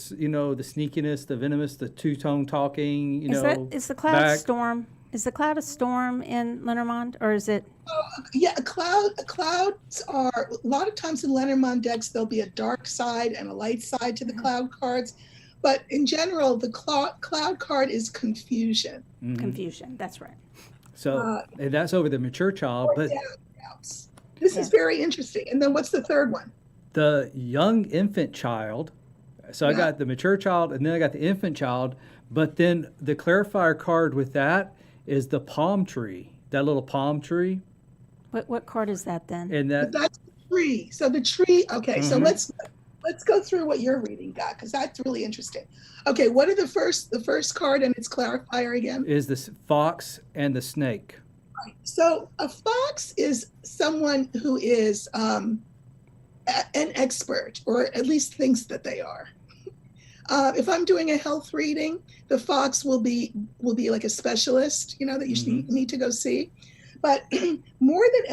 sneakiness, the venomous, the two-tone talking, Is the cloud back. storm? Is the cloud a storm in Lenormand, or is it? Yeah, clouds are a lot of times in Lenormand decks. There'll be a dark side and a light side to the cloud cards, but in general, the cloud card is confusion. Mhm. Confusion? That's right. So and that's over the mature child, but Doubts. This is very interesting. And then what's the third one? the young infant child. So I Yeah. got the mature child, and then I got the infant child. But then the clarifier card with that is the palm tree, that little palm tree, What card is that then? and But that that's the tree. So the tree. Okay, so Mhm. let's go through what you're reading, Doc, because that's really interesting. Okay, what are the first card and its clarifier again? is the fox and the snake. So a fox is someone who is an expert, or at least thinks that they are. If I'm doing a health reading, the fox will be like a specialist, that you need to go see. But more than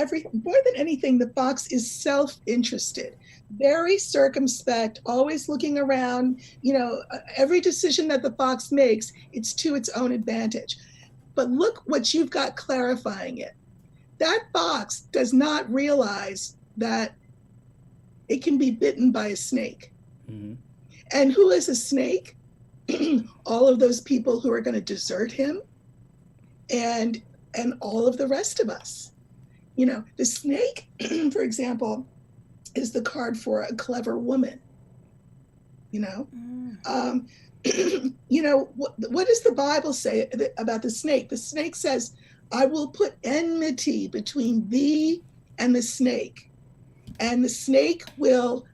anything, the fox is self-interested, very circumspect, always looking around. Every decision that the fox makes, it's to its own advantage. But look what you've got clarifying it. That fox does not realize that it can be bitten by a snake. Mm-hmm. And who is a snake? All of those people who are going to desert him, and all of the rest of us. The snake, for example, is the card for a clever woman. What does the Bible say about the snake? The snake says, I will put enmity between thee and the snake. And the snake will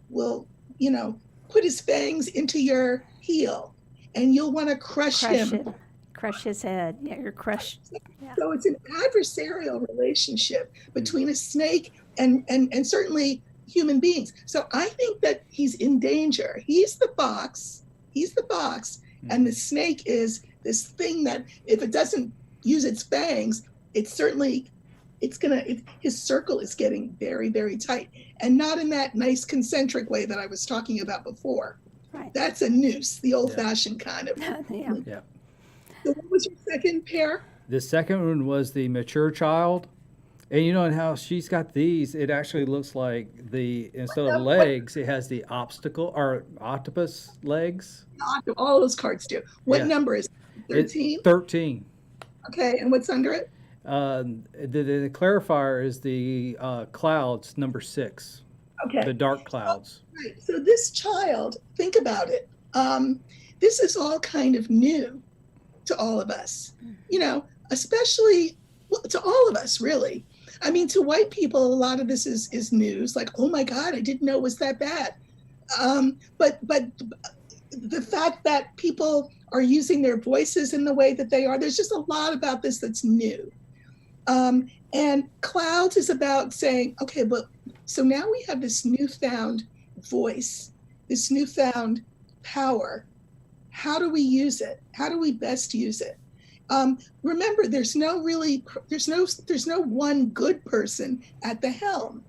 put his fangs into your heel, and you'll want to crush him. Crush his head. Yeah, you're crushed. Yeah. So it's an adversarial relationship between a snake and certainly human beings. So I think that he's in danger. He's the fox, and the snake is this thing that if it doesn't use its fangs, his circle is getting very, very tight, and not in that nice concentric way that I was talking about before. Right. That's a noose, the old-fashioned kind of. Yeah. Yeah. So what was your second pair? The second one was the mature child. And how she's got these, it actually looks like instead of legs, it has the octopus legs. All those cards do. What Yeah. number is it? 13? 13. Okay, and what's under it? The clarifier is the clouds, number 6. Okay. The dark clouds. Right. So this child, think about it. This is all kind of new to all of us, especially to all of us, really. I mean, to white people, a lot of this is news, like, oh my God, I didn't know it was that bad. But the fact that people are using their voices in the way that they are, there's just a lot about this that's new. And clouds is about saying, okay, but so now we have this newfound voice, this newfound power. How do we use it? How do we best use it? Remember, there's no one good person at the helm.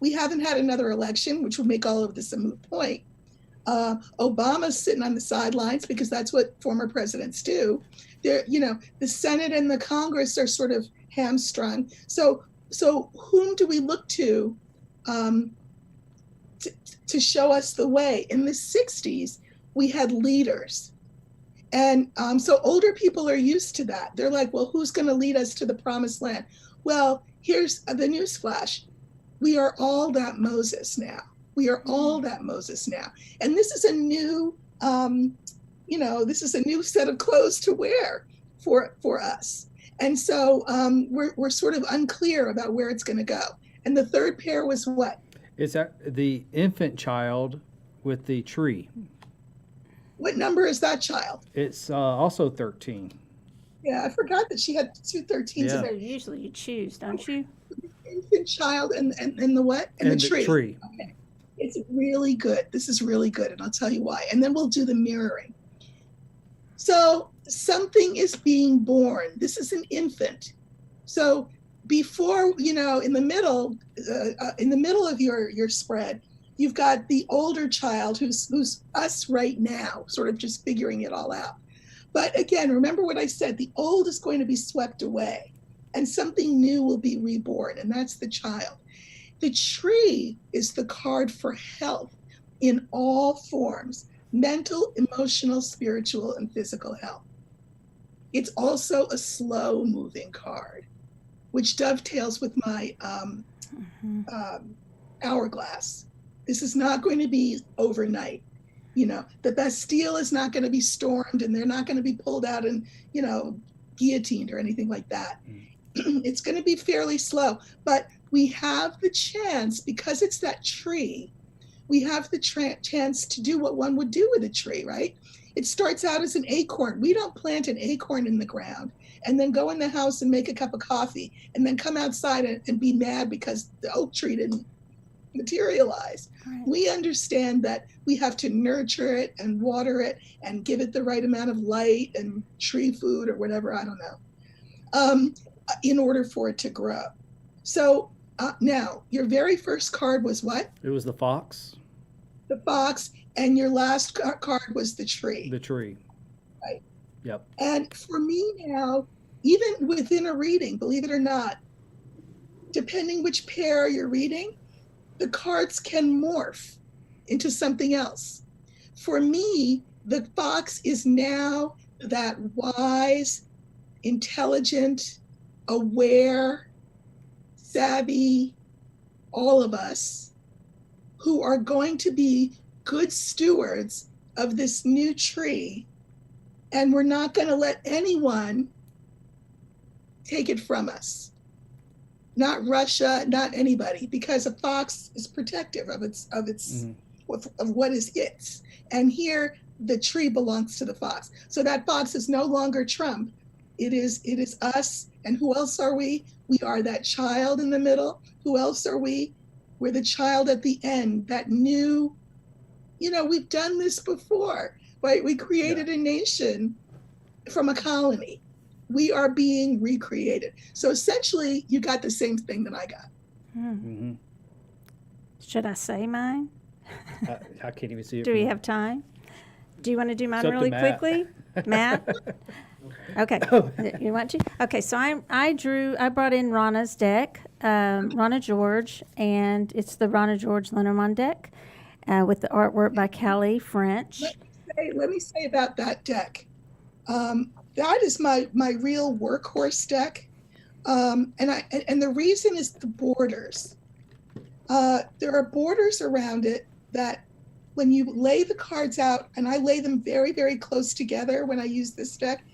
We haven't had another election, which would make all of this a moot point. Obama's sitting on the sidelines because that's what former presidents do. The Senate and the Congress are sort of hamstrung. So so whom do we look um, to show us the way? In the 60s, we had leaders. And so older people are used to that. They're like, well, who's going to lead us to the promised land? Well, here's the news flash. We are all that Moses now. We are all that Moses now. And this is a new, this is a new set of clothes to wear for us. And so we're sort of unclear about where it's going to go. And the third pair was what? It's the infant child with the tree. What number is that child? It's also 13. Yeah, I forgot that she had two 13s. Yeah. So usually you choose, don't you? Infant child and the what? And the tree. Okay. It's really good. This is really good, and I'll tell you why. And then we'll do the mirroring. So something is being born. This is an infant. So before, in the middle of your spread, you've got the older child who's us right now, sort of just figuring it all out. But again, remember what I said, the old is going to be swept away and something new will be reborn, and that's the child. The tree is the card for health in all forms: mental, emotional, spiritual, and physical health. It's also a slow moving card, which dovetails with my hourglass. This is not going to be overnight. The Bastille is not going to be stormed, and they're not going to be pulled out and, guillotined or anything like that. It's going to be fairly slow, but we have the chance, because it's that tree, we have the chance to do what one would do with a tree, right? It starts out as an acorn. We don't plant an acorn in the ground and then go in the house and make a cup of coffee and then come outside and be mad because the oak tree didn't materialize. Right. We understand that we have to nurture it and water it and give it the right amount of light and tree food or whatever, I don't know, in order for it to grow. So now, your very first card was what? It was the fox. The fox, and your last card was the tree. The tree. Right. Yep. And for me now, even within a reading, believe it or not, depending which pair you're reading, the cards can morph into something else. For me, the fox is now that wise, intelligent, aware, savvy, all of us who are going to be good stewards of this new tree, and we're not going to let anyone take it from us. Not Russia, not anybody, because a fox is protective of its of what is its. And here the tree belongs to the fox. So that fox is no longer Trump. It is us. And who else are we? We are that child in the middle. Who else are we? We're the child at the end, that new, we've done this before, right? We created a nation from a colony. We are being recreated. So essentially, you got the same thing that I got. Mm-hmm. Should I say mine? I can't even see it. Do we have time? Do you want to do mine It's up to really Matt. quickly? Matt? Okay. You want to? Okay, so I brought in Rana's deck, Rana George, and it's the Rana George Lenormand deck with the artwork by Callie French. Let me say about that deck. That is my real workhorse deck. And the reason is the borders. There are borders around it that when you lay the cards out, and I lay them very, very close together when I use this deck,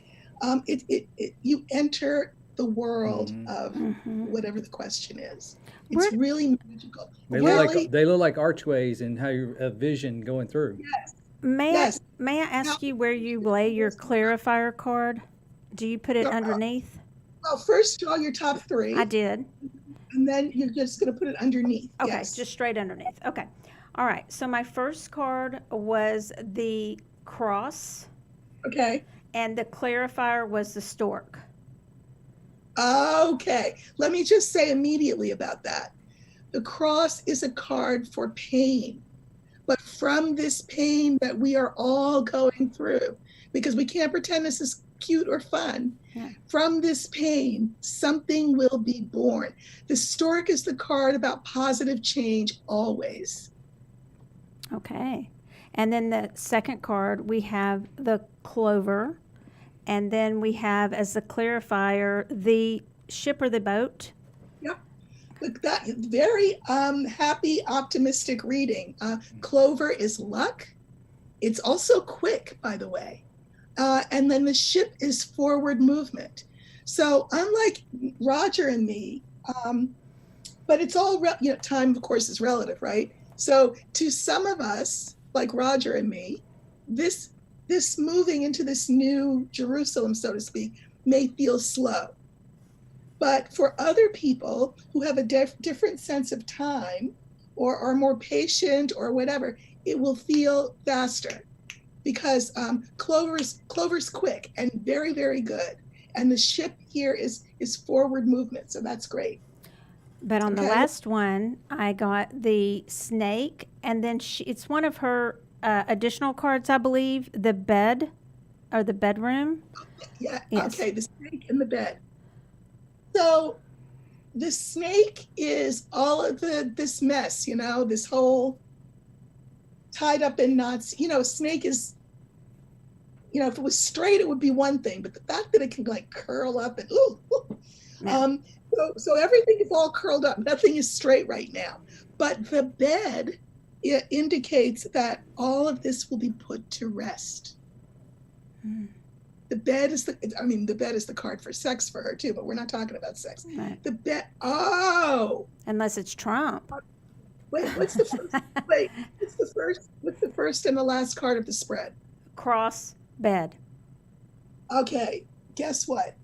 you enter the world of whatever the question is. It's really magical. They look like archways and how your vision going through. Yes. May I ask you where you lay your clarifier card? Do you put it underneath? Well, first draw your top three. I did. And then you're just going to put it underneath. Okay, yes. Just straight underneath. Okay. All right. So my first card was the cross. Okay. And the clarifier was the stork. Okay. Let me just say immediately about that. The cross is a card for pain. But from this pain that we are all going through, because we can't pretend this is cute or fun. Yeah. From this pain, something will be born. The stork is the card about positive change always. Okay. And then the second card, we have the clover. And then we have, as the clarifier, the ship or the boat. Yep. Look, that very happy, optimistic reading. Clover is luck. It's also quick, by the way. And then the ship is forward movement. So unlike Roger and me, but it's all, time, of course, is relative, right? So to some of us, like Roger and me, this moving into this new Jerusalem, so to speak, may feel slow. But for other people who have a different sense of time or are more patient or whatever, it will feel faster because Clover's quick and very, very good. And the ship here is forward movement, so that's great. But on the last one, I got the snake, and then it's one of her additional cards, I believe, the bed or the bedroom. Yeah, yes. Okay, the snake in the bed. So the snake is all of this mess, this whole tied up in knots. A snake is, if it was straight, it would be one thing, but the fact that it can like curl up and Yeah. So everything is all curled up. Nothing is straight right now. But the bed, it indicates that all of this will be put to rest. Mm. The bed is the card for sex for her too, but we're not talking about sex. Right. The bed. Unless it's Trump. Wait, what's the first? What's the first and the last card of the spread? Cross bed. Okay, guess what?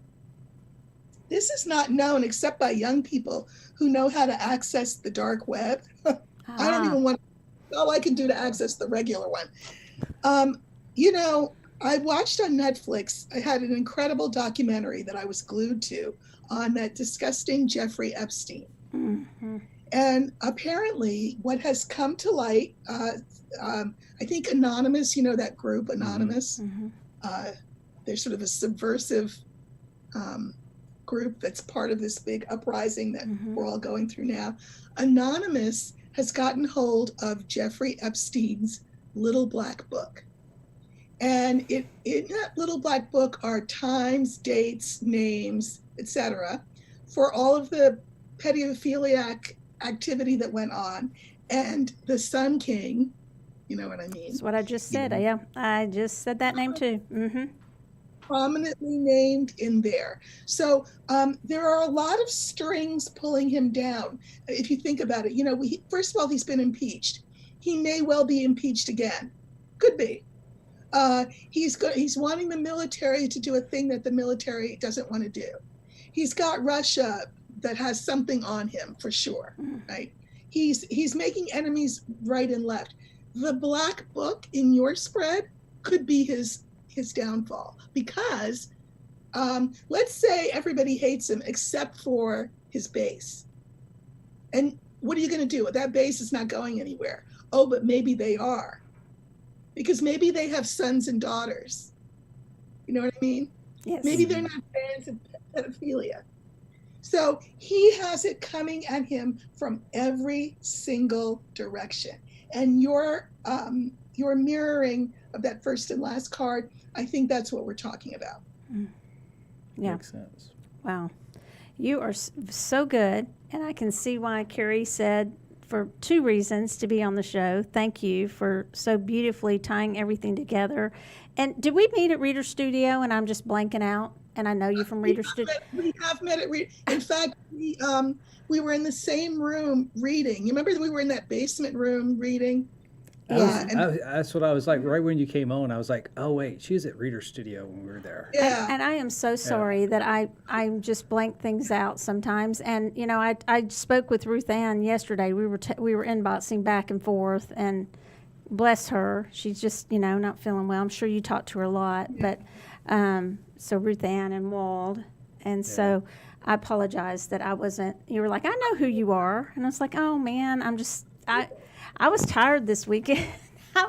This is not known except by young people who know how to access the dark web. I don't even want. All I can do to access the regular one. I watched on Netflix. I had an incredible documentary that I was glued to on that disgusting Jeffrey Epstein. Mm-hmm. And apparently, what has come to light, I think Anonymous, that group Anonymous, Mm-hmm. they're sort of a subversive group that's part of this big uprising that Mm-hmm. we're all going through now. Anonymous has gotten hold of Jeffrey Epstein's Little Black Book. And in that Little Black Book are times, dates, names, etc., for all of the pedophiliac activity that went on. And the Sun King, you know what I mean? That's what I just said. Yeah, I just said that name too. Mm-hmm. Prominently named in there. So there are a lot of strings pulling him down. If you think about it, first of all, he's been impeached. He may well be impeached again. Could be. He's wanting the military to do a thing that the military doesn't want to do. He's got Russia that has something on him for sure, right? He's making enemies right and left. The Black Book in your spread could be his downfall because let's say everybody hates him except for his base. And what are you going to do? That base is not going anywhere. Oh, but maybe they are. Because maybe they have sons and daughters. You know what I mean? Yes. Maybe they're not fans of pedophilia. So he has it coming at him from every single direction. And your mirroring of that first and last card, I think that's what we're talking about. Yeah. Makes sense. Wow. You are so good. And I can see why Carrie said for 2 reasons to be on the show. Thank you for so beautifully tying everything together. And did we meet at Reader Studio and I'm just blanking out? And I know you from Reader Studio. We have met at Reader. In fact, we were in the same room reading. You remember we were in that basement room reading? That's what I was like. Right when you came on, I was like, "Oh wait, she was at Reader Studio when we were there." Yeah. And I am so sorry that I just blank things out sometimes. And I spoke with Ruth Ann yesterday. We were inboxing back and forth, and bless her, she's just not feeling well. I'm sure you talked to her a lot, but so Ruth Ann and Wald, and so I apologize that I wasn't. You were like, I know who you are, and I was like, oh man, I was tired this weekend.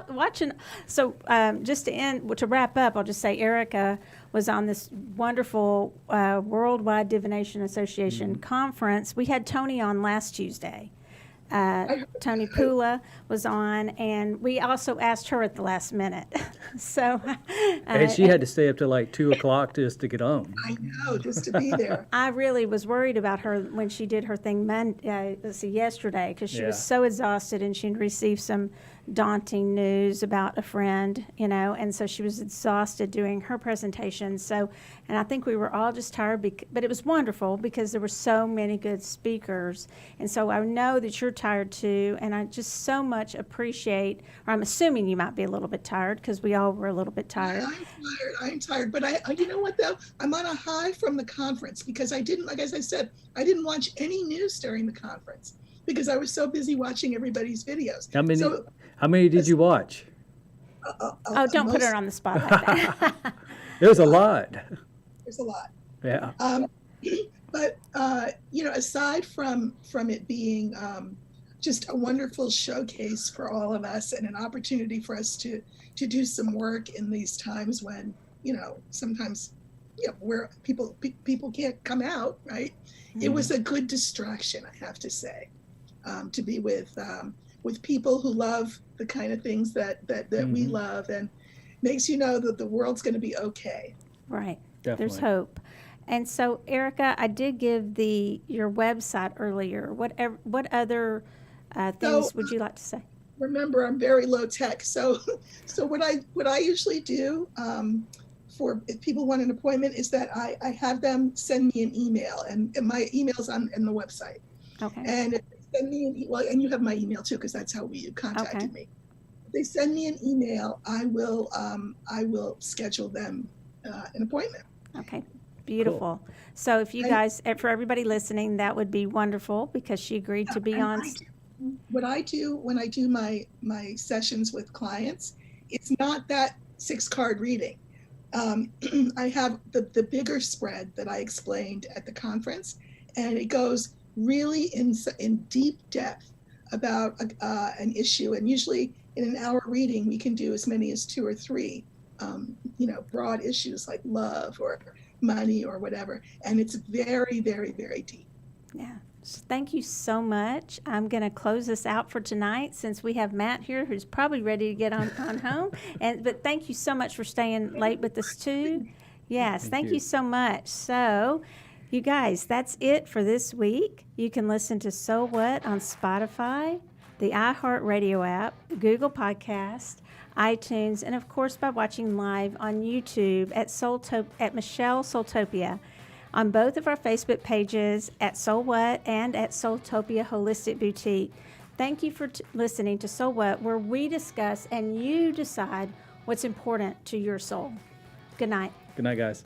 Watching, so just to wrap up, I'll just say Erika was on this wonderful Worldwide Divination Association conference. We had Tony on last Tuesday. Tony Pula was on, and we also asked her at the last minute. So, And she had to stay up till like 2 o'clock just to get on. I know, just to be there. I really was worried about her when she did her thing yesterday, because she was so exhausted, and she'd received some daunting news about a friend, and so she was exhausted doing her presentation. So, and I think we were all just tired, but it was wonderful because there were so many good speakers. And so I know that you're tired too, and I just so much appreciate, or I'm assuming you might be a little bit tired, because we all were a little bit tired. I'm tired, but you know what though? I'm on a high from the conference, because I didn't, like as I said, I didn't watch any news during the conference because I was so busy watching everybody's videos. How many did you watch? Don't put her on the spot like that. There was a lot. There's a lot. Yeah. But aside from it being just a wonderful showcase for all of us and an opportunity for us to do some work in these times when sometimes where people can't come out, right? It was a good distraction, I have to say, to be with people who love the kind of things that we love, and makes you know that the world's going to be okay. Right. Definitely. There's hope. And so, Erika, I did give your website earlier. What other things would you like to say? Remember, I'm very low tech. So what I usually do for if people want an appointment is that I have them send me an email, and my email's on the website. Okay. And if they send me and you have my email too, because that's how you contacted me. If they send me an email, I will schedule them an appointment. Okay. Beautiful. Cool. So if you guys, for everybody listening, that would be wonderful, because she agreed to be on. What I do when I do my sessions with clients, it's not that 6-card reading. I have the bigger spread that I explained at the conference, and it goes really in deep depth about an issue. And usually in an hour reading, we can do as many as 2 or 3, broad issues like love or money or whatever. And it's very, very, very deep. Yeah. So thank you so much. I'm going to close this out for tonight, since we have Matt here, who's probably ready to get on home. But thank you so much for staying late with us too. Yes, thank you so much. So, you guys, that's it for this week. You can listen to SoulWhat on Spotify, the iHeart Radio app, Google Podcast, iTunes, and of course by watching live on YouTube at Michelle Soultopia, on both of our Facebook pages at SoulWhat and at Soultopia Holistic Boutique. Thank you for listening to SoulWhat, where we discuss and you decide what's important to your soul. Good night. Good night, guys.